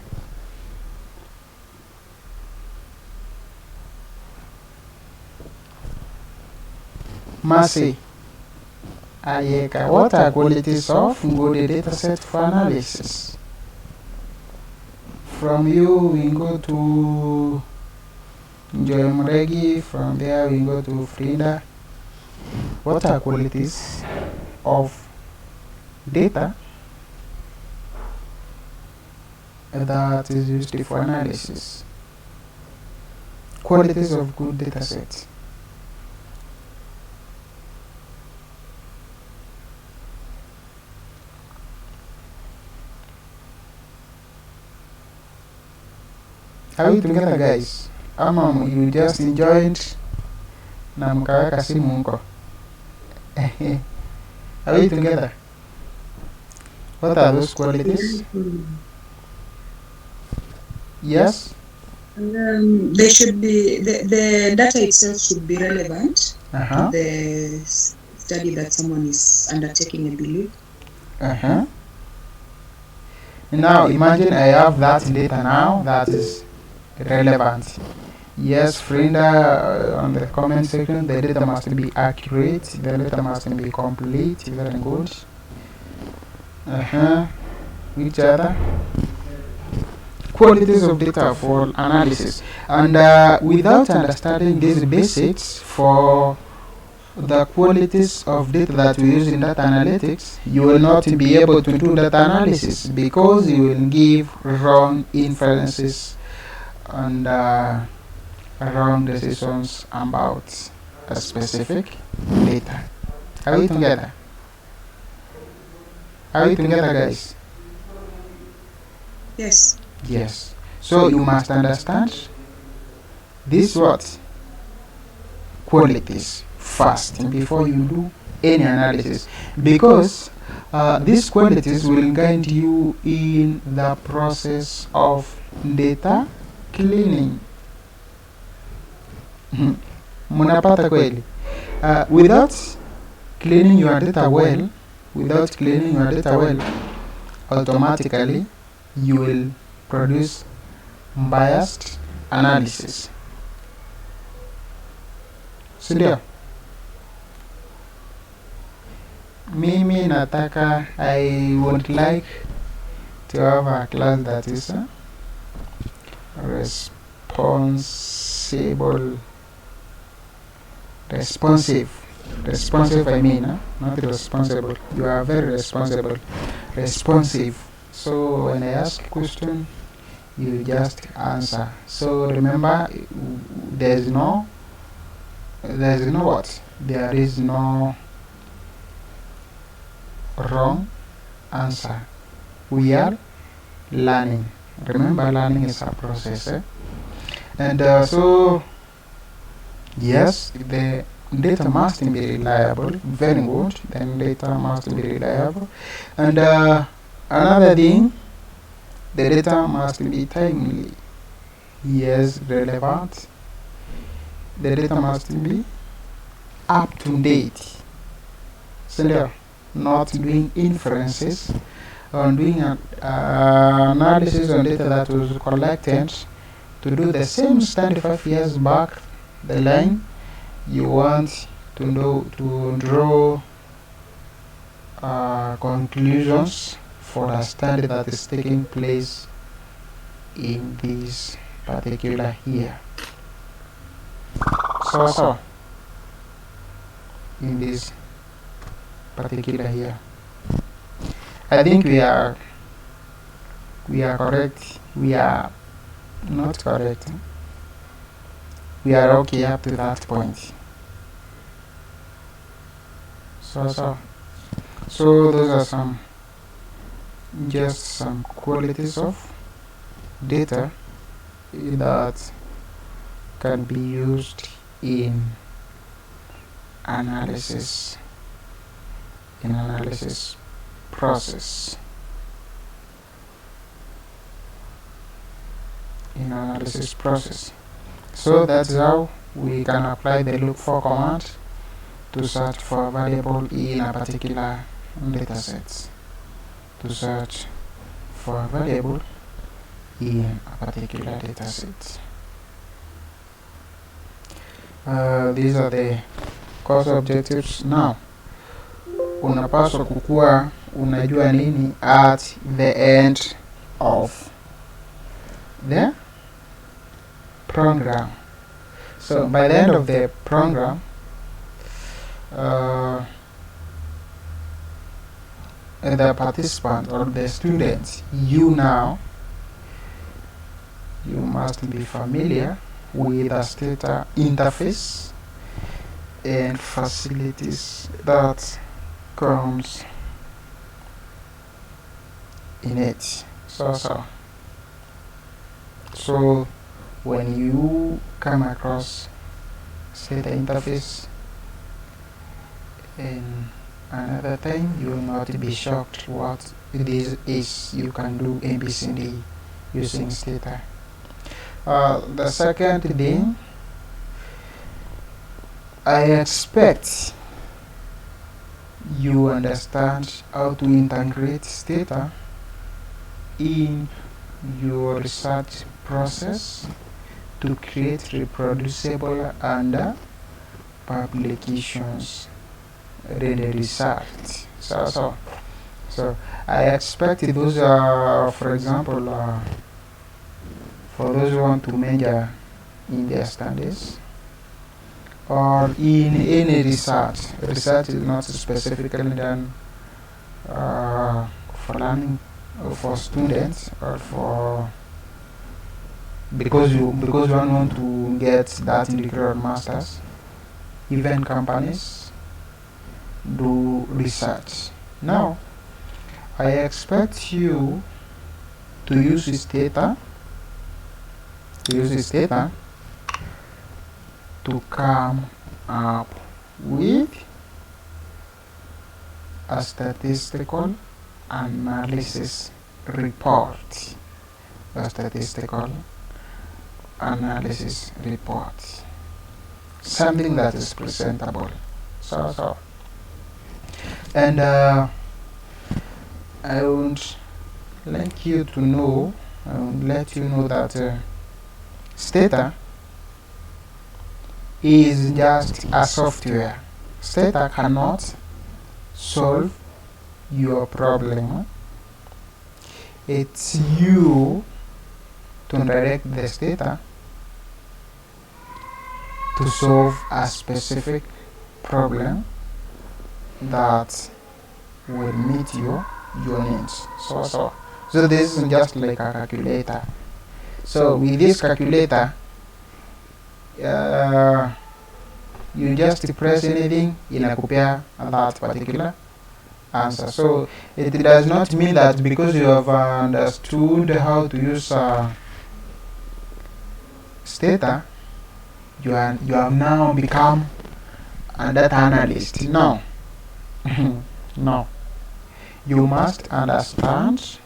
Mercy. Ayeka, what are qualities of good data set for analysis? From you we go to Joy Muregi, from there we go to Frida. What are qualities of data that is used for analysis? Qualities of good data sets. Are we together, guys? You just enjoyed na mkaweka simu mko. Are we together? What are those qualities? Yes? They should be, the data itself should be relevant to the study that someone is undertaking, I believe. Now imagine I have that data now that is relevant. Yes, Frinda, on the comment section, the data must be accurate, the data must be complete, very good. Which other? Qualities of data for analysis. And without understanding these basics for the qualities of data that we use in data analytics, you will not be able to do data analysis because you will give wrong inferences and wrong decisions about a specific data. Are we together? Are we together, guys? Yes. Yes. So you must understand this what? Qualities first before you do any analysis, because these qualities will guide you in the process of data cleaning. Munapata kweli? Without cleaning your data well, automatically you will produce biased analysis. Sindio? Mimi nataka, I would like to have a class that is responsive I mean, not responsible. You are very responsible. Responsive. So when I ask a question, you just answer. So remember, there's no, what? There is no wrong answer. We are learning. Remember, learning is a process. And so, yes, the data must be reliable. Very good. Then data must be reliable. And another thing, the data must be timely. Yes, relevant. The data must be up to date. So, not doing inferences or doing an analysis on data that was collected to do the same study 5 years back the line. You want to know, to draw conclusions for a study that is taking place in this particular year. So in this particular year, I think we are correct. We are not correct. We are okay up to that point. So those are just some qualities of data that can be used in analysis process. So that's how we can apply the look for command to search for a variable in a particular dataset. To search for a variable in a particular dataset. These are the course objectives. Now, unapaswa kukua unajua nini at the end of the program. So by the end of the program, the participant or the student, you must be familiar with the Stata interface and facilities that comes in it. So when you come across Stata interface in another time, you will not be shocked what this is. You can do ABCD using Stata. The second thing, I expect you understand how to integrate Stata in your research process to create reproducible and publications ready research. So I expect those are, for example, for those who want to major in their studies or in any research. Research is not specifically done for learning for students or for because one want to get that degree or masters. Even companies do research. Now, I expect you to use Stata to come up with a statistical analysis report. Something that is presentable. And I would like you to know, let you know that Stata is just a software. Stata cannot solve your problem. It's you to direct the Stata to solve a specific problem that will meet your needs. So So this is just like a calculator. So with this calculator, uh, you just press anything inakupea that particular answer. So it does not mean that because you have understood how to use Stata, you have now become a data analyst. No. No. You must understand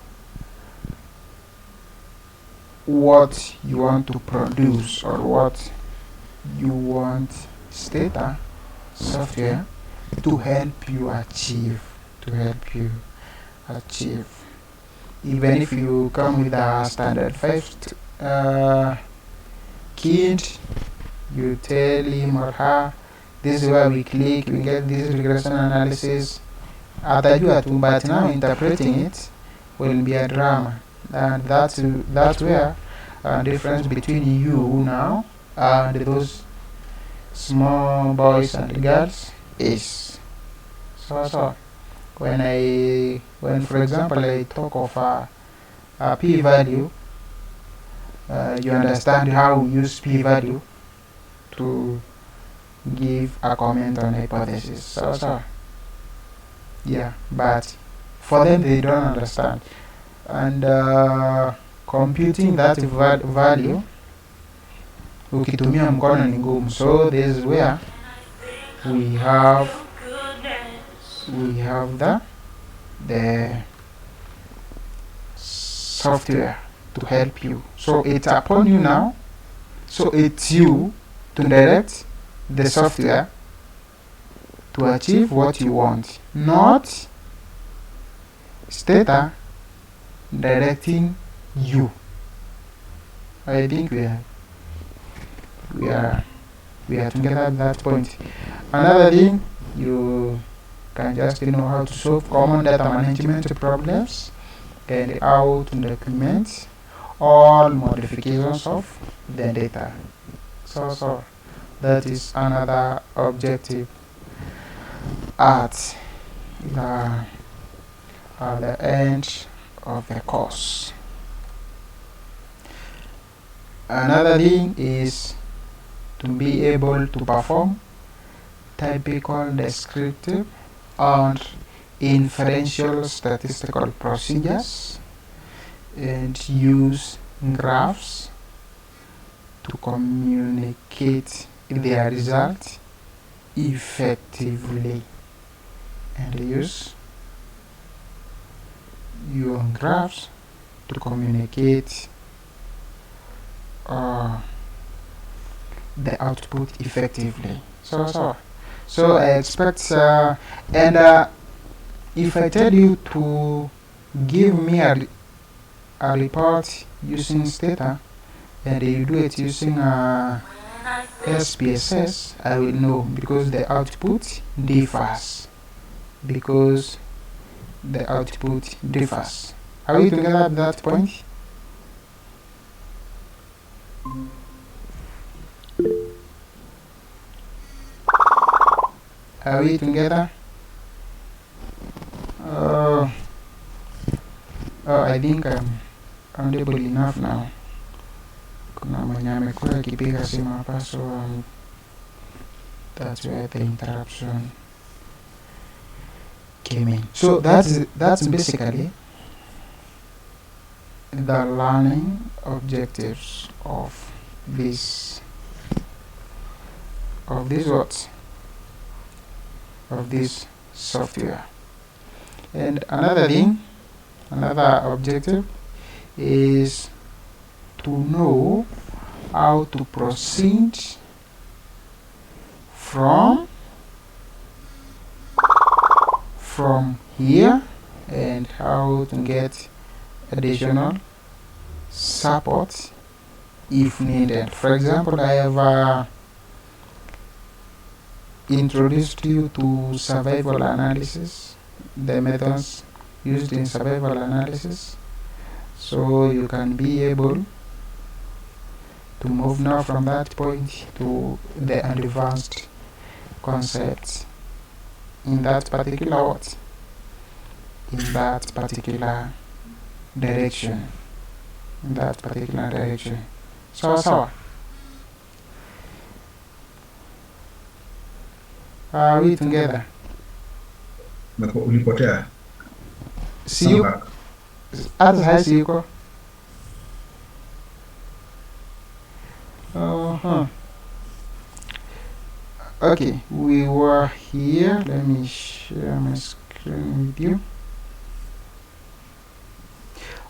what you want to produce or what you want Stata software to help you achieve. Even if you come with a standard 5 kid, you tell him or her, this is where we click, we get this regression analysis. Atajua tu, but now interpreting it will be a drama, and that's where difference between you now and those small boys and girls is. So when for example I talk of a p-value, you understand how we use p-value to give a comment on hypothesis. So yeah, but for them they don't understand, and computing that value ukitumia mkono ni ngumu. So this is where we have the software to help you. So it's upon you now. So it's you to direct the software to achieve what you want, not Stata directing you. I think we are together at that point. Another thing, you can just know how to solve common data management problems and how to document all modifications of the data. So that is another objective at the end of the course. Another thing is to be able to perform typical descriptive and inferential statistical procedures and use graphs to communicate their result effectively, and use your graphs to communicate the output effectively. So I expect and if I tell you to give me a report using Stata and you do it using SPSS, I will know because the output differs. Are we together at that point? Are we together? I think I'm audible enough now. Kuna mwenye amekuwa akipiga simu hapa, so that's where the interruption came in. So that's basically the learning objectives of this software. And another objective is to know how to proceed from here and how to get additional support if needed. For example, I have introduced you to survival analysis, the methods used in survival analysis, so you can be able to move now from that point to the advanced concepts in that particular direction, in that particular direction. Sawa. Are we together? Ulipotea. See you. Hata sai siko. Okay, we were here. Let me share my screen with you.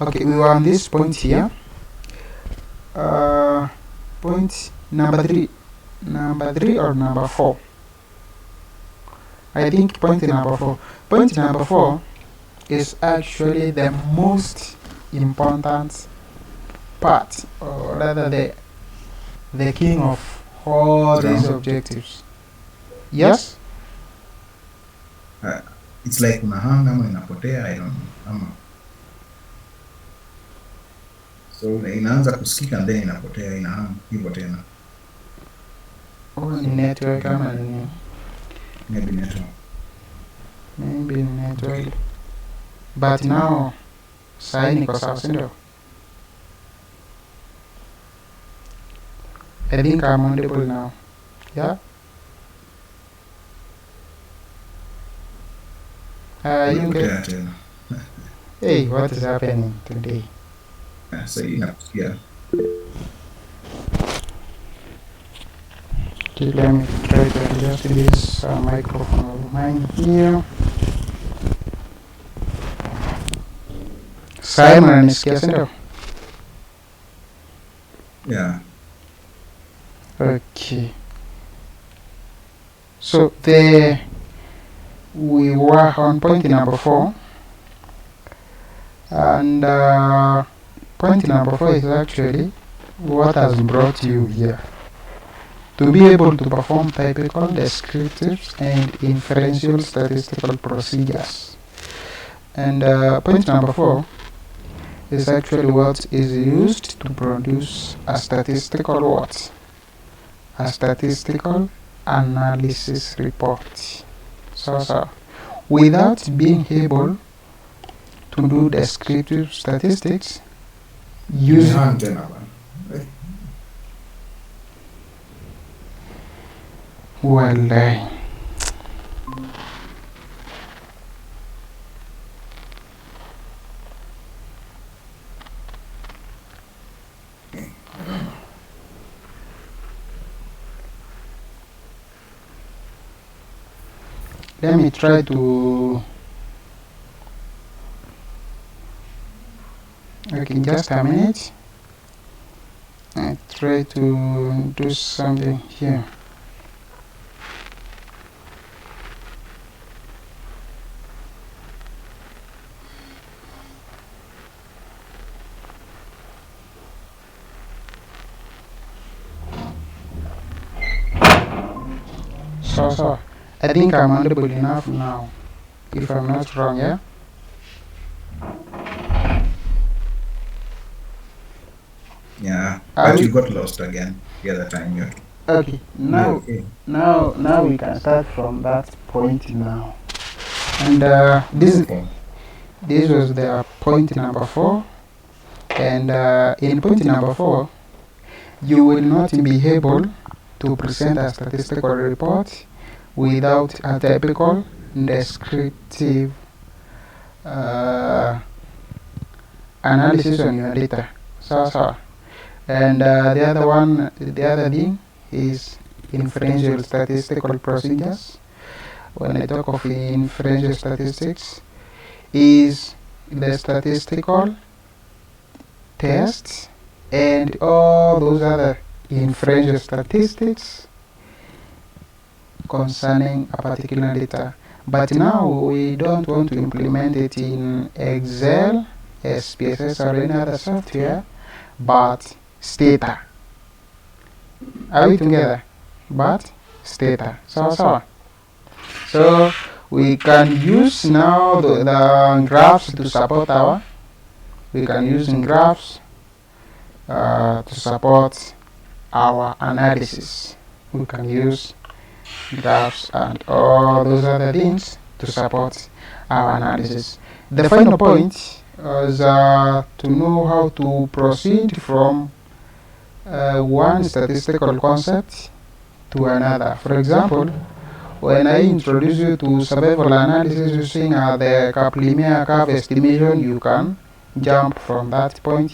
Okay, we were on this point here. Point number 3. Number 3 or number 4? I think point number 4. Point number 4 is actually the most important part, or rather the king of all these objectives. Yes? It's like unahanga ama inapotea, I don't know. So inaanza kusikika and then inapotea, inahanga hivyo tena. Ni network ama nini? Maybe network. Maybe network. But now, sai niko sawa, si ndio? I think I'm audible now. Yeah? You okay? Hey, what is happening today? So yeah. Okay, let me try to adjust this microphone of mine here. Simon anisikia, si ndio? Yeah. Okay. So we were on point number 4, and point number 4 is actually what has brought you here. To be able to perform typical, descriptive, and inferential statistical procedures. And point number 4 is actually what is used to produce a statistical what? A statistical analysis report. So without being able to do descriptive statistics using let me try to just a minute. I try to do something here. So I think I'm audible enough now, if I'm not wrong, yeah? Yeah, but you got lost again the other time. Yeah. Okay, now we can start from that point now. And this was the point number 4. And in point number 4, you will not be able to present a statistical report without a typical descriptive analysis on your data. So. And the other thing is inferential statistical procedures. When I talk of inferential statistics, is the statistical tests and all those other inferential statistics concerning a particular data. But now we don't want to implement it in Excel, SPSS or any other software, but Stata. Are we together? But Stata. So we can use now the graphs to support our. We can use graphs to support our analysis. We can use graphs and all those other things to support our analysis. The final point is to know how to proceed from one statistical concept to another. For example, when I introduce you to survival analysis using the Kaplan-Meier curve estimation, you can jump from that point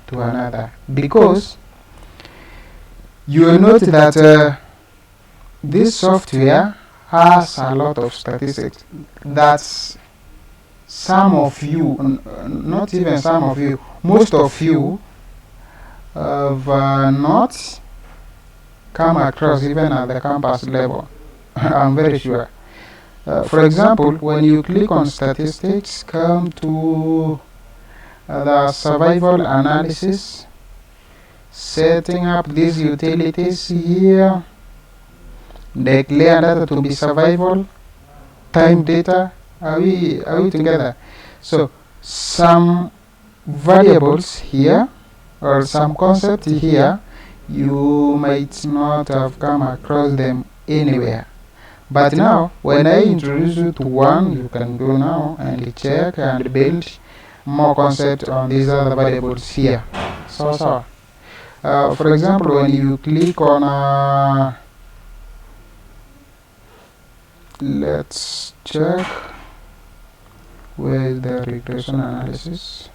to another, because you will note that this software has a lot of statistics that some of you, not even some of you, most of you have not come across even at the campus level. I'm very sure. For example, when you click on statistics, come to the survival analysis, setting up these utilities here, declare data to be survival, time data. Are we together? So some variables here, or some concepts here, you might not have come across them anywhere. But now, when I introduce you to one, you can go now and check and build more concept on these other variables here. For example, when you click on let's check where is the regression analysis,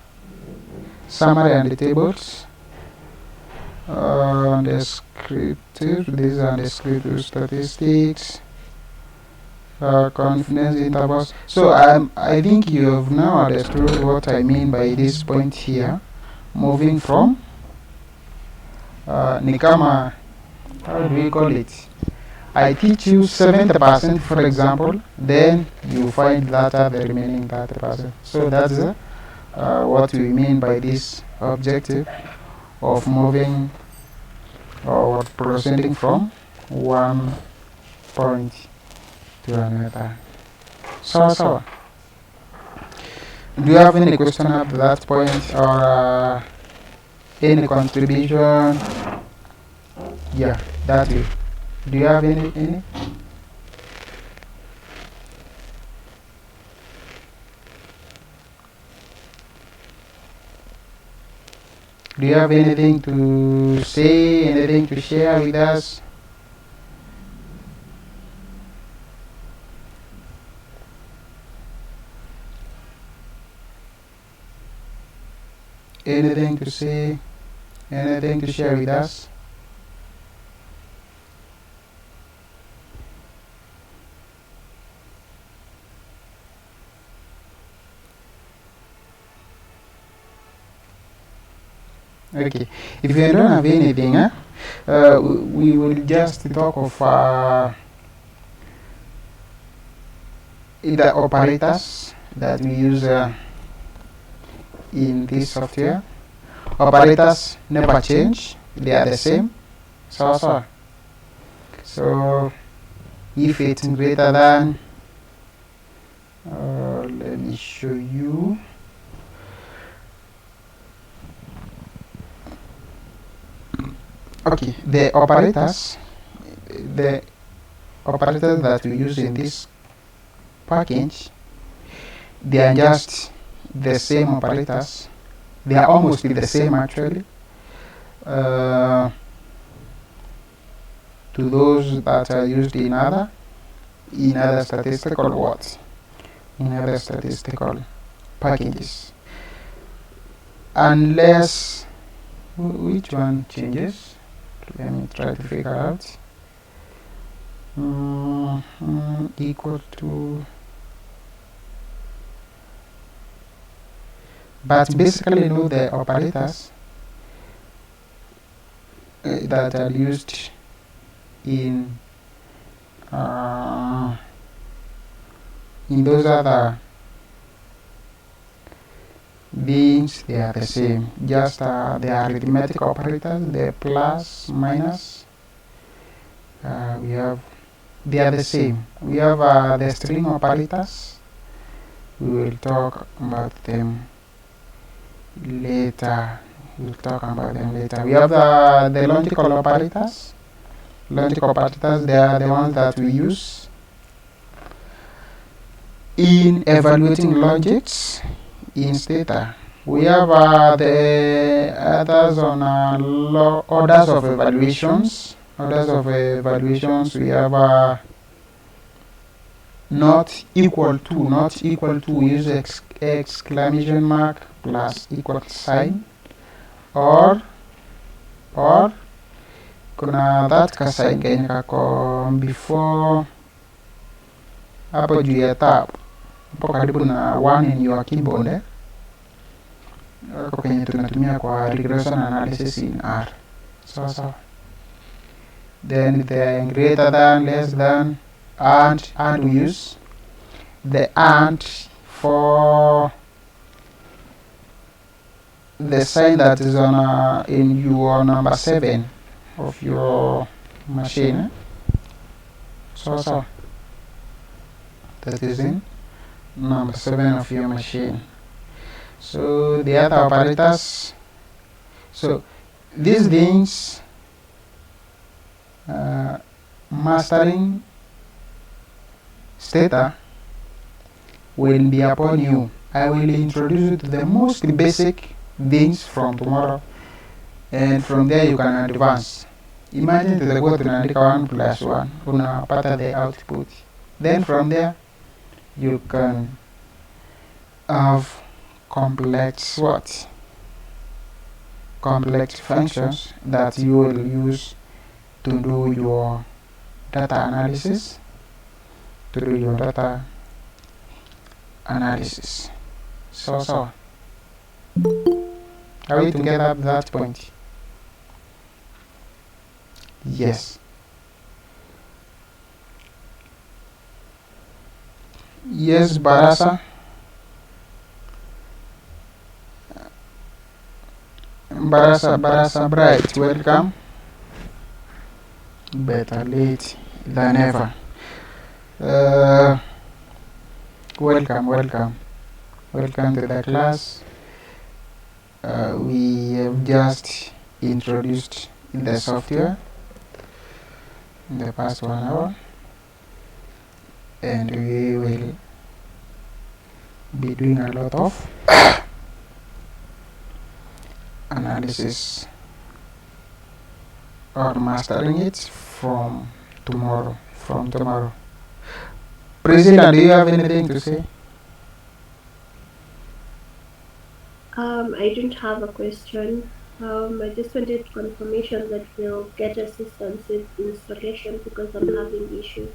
summary and the tables, descriptive, these are descriptive statistics, confidence intervals. So I think you have now understood what I mean by this point here. Moving from Nikama, how do we call it? I teach you 70%, for example, then you find data the remaining 30%. So that's what we mean by this objective of moving or proceeding from one point to another. So, do you have any question at that point, or any contribution? Yeah, that way. Do you have any? Do you have anything to say, anything to share with us? Anything to say, anything to share with us? Okay, if you don't have anything, we will just talk of the operators that we use in this software. Operators never change, they are the same. So if it's greater than, let me show you. Okay, the operators that we use in this package, they are just the same operators. They are almost the same actually to those that are used in other statistical words, in other statistical packages, unless which one changes. Let me try to figure out. Equal to, but basically know the operators that are used in those other beings, they are the same. Just the arithmetic operators, the plus, minus, they are the same. We have the string operators. We will talk about them later. We have the logical operators. Logical operators, they are the ones that we use in evaluating logics in Stata. We have the others on orders of evaluations. Orders of evaluations. We have not equal to. Use exclamation mark plus equal sign, or kuna that ka sign kenye kako before hapo juu ya tab hapo karibu na one in your keyboard ako kenye tunatumia kwa regression analysis in R. So then the greater than, less than, and we use the and for the sign that is on in your number 7 of your machine. So that is in number 7 of your machine. So the other operators, so these things, mastering Stata will be upon you. I will introduce you to the most basic things from tomorrow, and from there you can advance. Imagine tutakuwa tunaandika 1 plus 1 unapata the output, then from there you can have complex functions that you will use to do your data analysis. So are we together at that point? Yes. Yes, Barasa. Barasa Bright, welcome. Better late than ever. Welcome to the class. We have just introduced the software in the past 1 hour, and we will be doing a lot of analysis or mastering it from tomorrow. Priscilla, do you have anything to say? I don't have a question. I just wanted confirmation that we'll get assistance with installation because I'm having issues.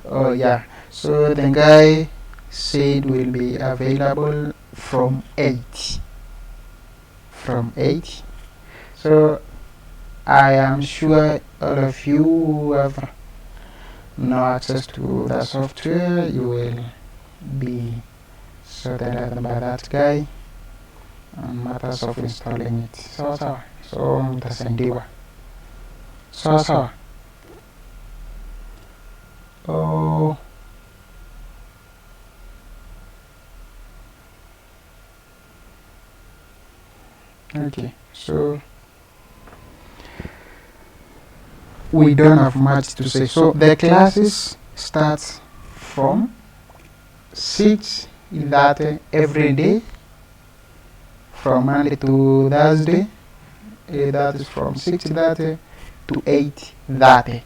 Oh yeah. So the guy said will be available from 8. So I am sure all of you who have no access to the software, you will be sorted out by that guy on matters of installing it. So mtasaidiwa. Sawa. Oh. Okay, so we don't have much to say. So the classes start from 6:30 every day, from Monday to Thursday. That is from 6:30 to 8:30.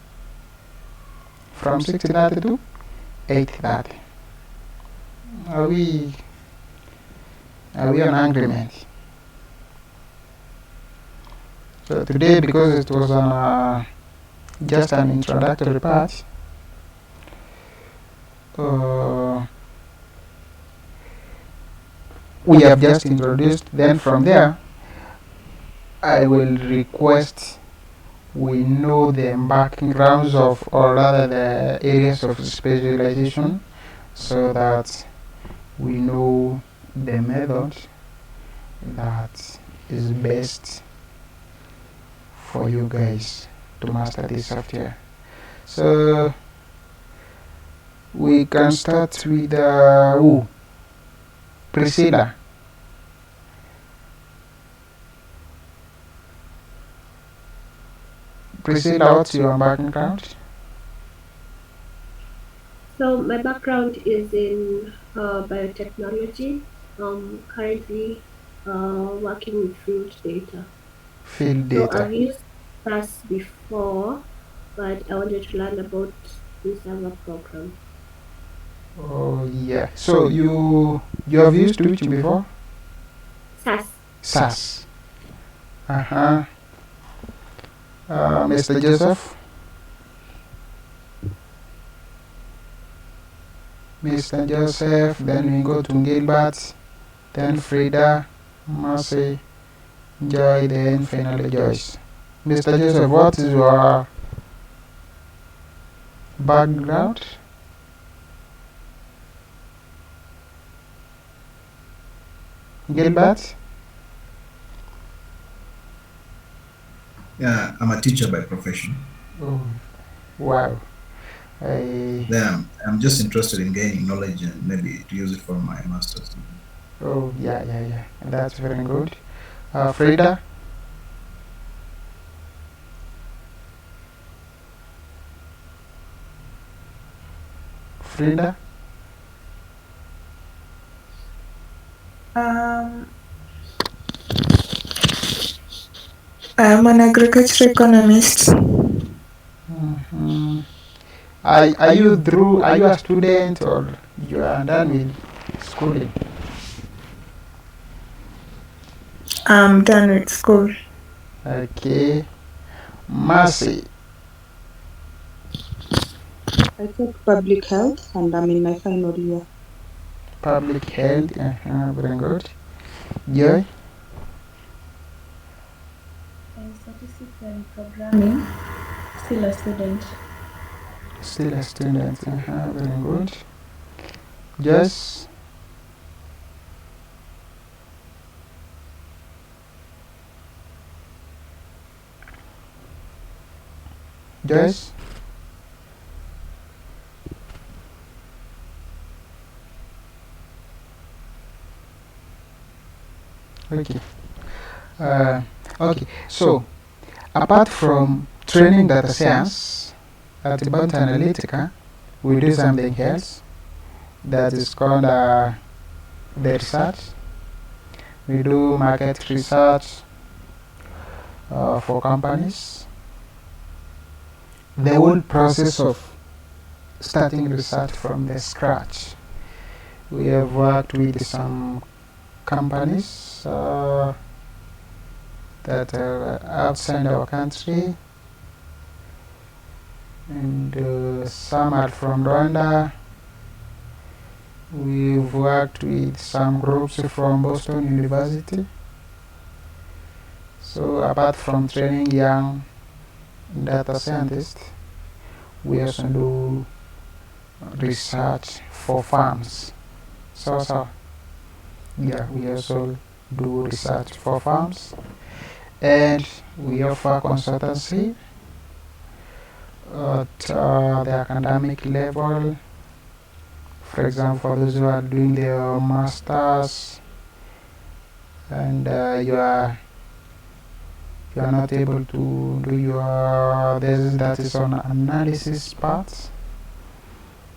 From 6:30 to 8:30. Are we on agreement? So today, because it was on just an introductory part, we have just introduced. Then from there, I will request we know the backgrounds of, or rather the areas of specialization, so that we know the method that is best for you guys to master this software. So we can start with Priscilla. Priscilla, what's your background? So my background is in biotechnology. currently working with field data. Field So data. I've used SAS before, but I wanted to learn about this other program. Oh yeah. So you have used which before? SAS. SAS. Uh-huh. Mr. Joseph. Mr. Joseph. Then we go to Gilbert. Then Frida, Mercy, Joy. Then finally Joyce. Mr. Joseph, what is your background? Gilbert? Yeah, I'm a teacher by profession. Oh, wow. I, Then I'm just interested in gaining knowledge and maybe to use it for my master's degree. oh, yeah, yeah, yeah. That's very good. Frida? Frida? Um, I'm an agriculture economist. Mhm. Are you a student or you are done with schooling? I'm done with school. Okay. Mercy, I took public health and I'm in my final year. public health, very good. Joy, Statistics and programming, still a student. still a student, very good. Joyce, Joyce, okay. Uh, okay, so apart from training data science at Ubuntu Analytica, we do something else that is called the research. We do market research for companies. The whole process of starting research from the scratch. We have worked with some companies that are outside our country, and some are from Rwanda. We've worked with some groups from Boston University. So apart from training young data scientists, we also do research for farms. So yeah, we also do research for farms, and we offer consultancy at the academic level. For example, for those who are doing their masters and you are not able to do your thesis, that is on analysis part,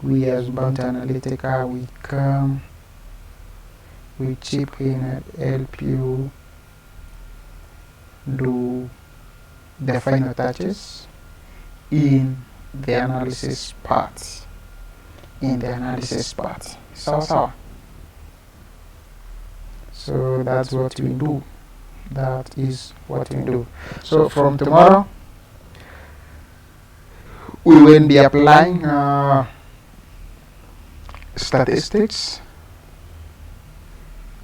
we as Bounty Analytica, we come, we chip in and help you do the final touches in the analysis part. So that's what we do. That is what we do. So from tomorrow, we will be applying statistics,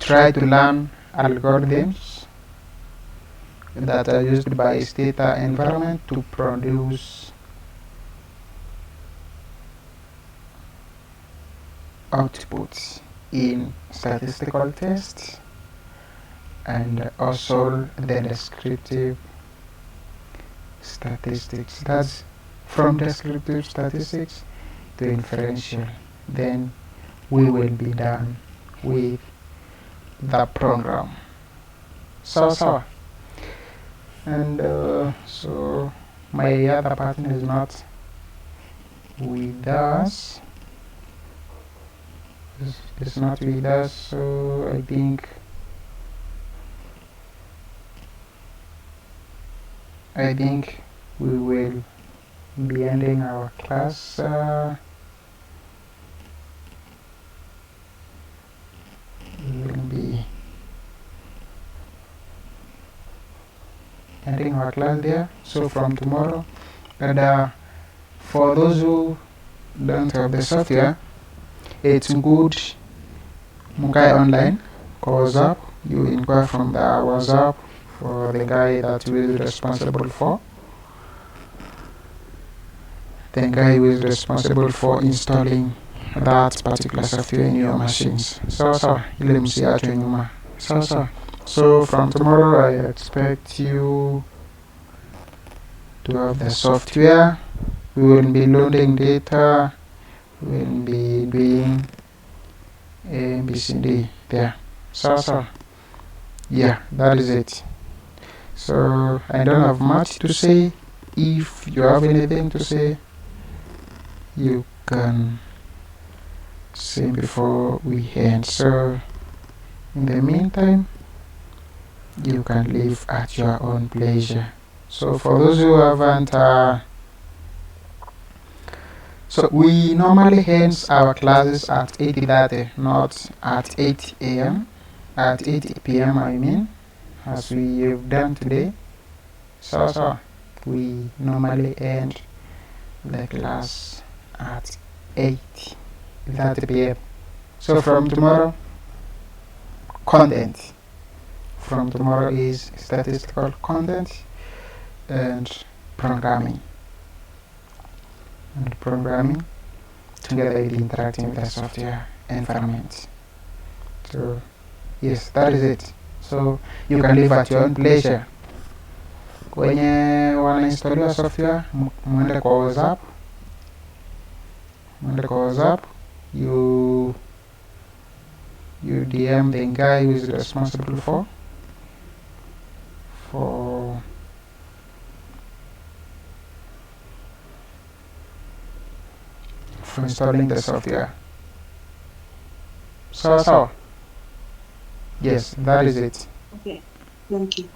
try to learn algorithms that are used by Stata environment to produce outputs in statistical tests, and also the descriptive statistics. That's from descriptive statistics to inferential. Then we will be done with the program. So and so my other partner is not with us. is not with us, so I think we will be ending our class. We will be ending our class there. So from tomorrow, but for those who don't have the software, it's good Mukai online WhatsApp. You inquire from the WhatsApp for the guy that you is responsible for. The guy who is responsible for installing that particular software in your machines. So from tomorrow I expect you to have the software. We will be loading data. We will be doing ABCD there. Yeah, that is it. So I don't have much to say. If you have anything to say, you can say before we end. So in the meantime, you can live at your own pleasure. So for those who haven't, so we normally end our classes at 8:30, not at 8 a.m. At 8 p.m. I mean, as we have done today. So we normally end the class at 8:30 p.m. So from tomorrow, content. From tomorrow is statistical content and programming. And programming together with interacting with the software environment. So yes, that is it. So you can live at your own pleasure. Kwenye wanainstaliwa software, mwende kwa WhatsApp, you DM the guy who is responsible for installing the software. So yes, that is it. Okay, thank you.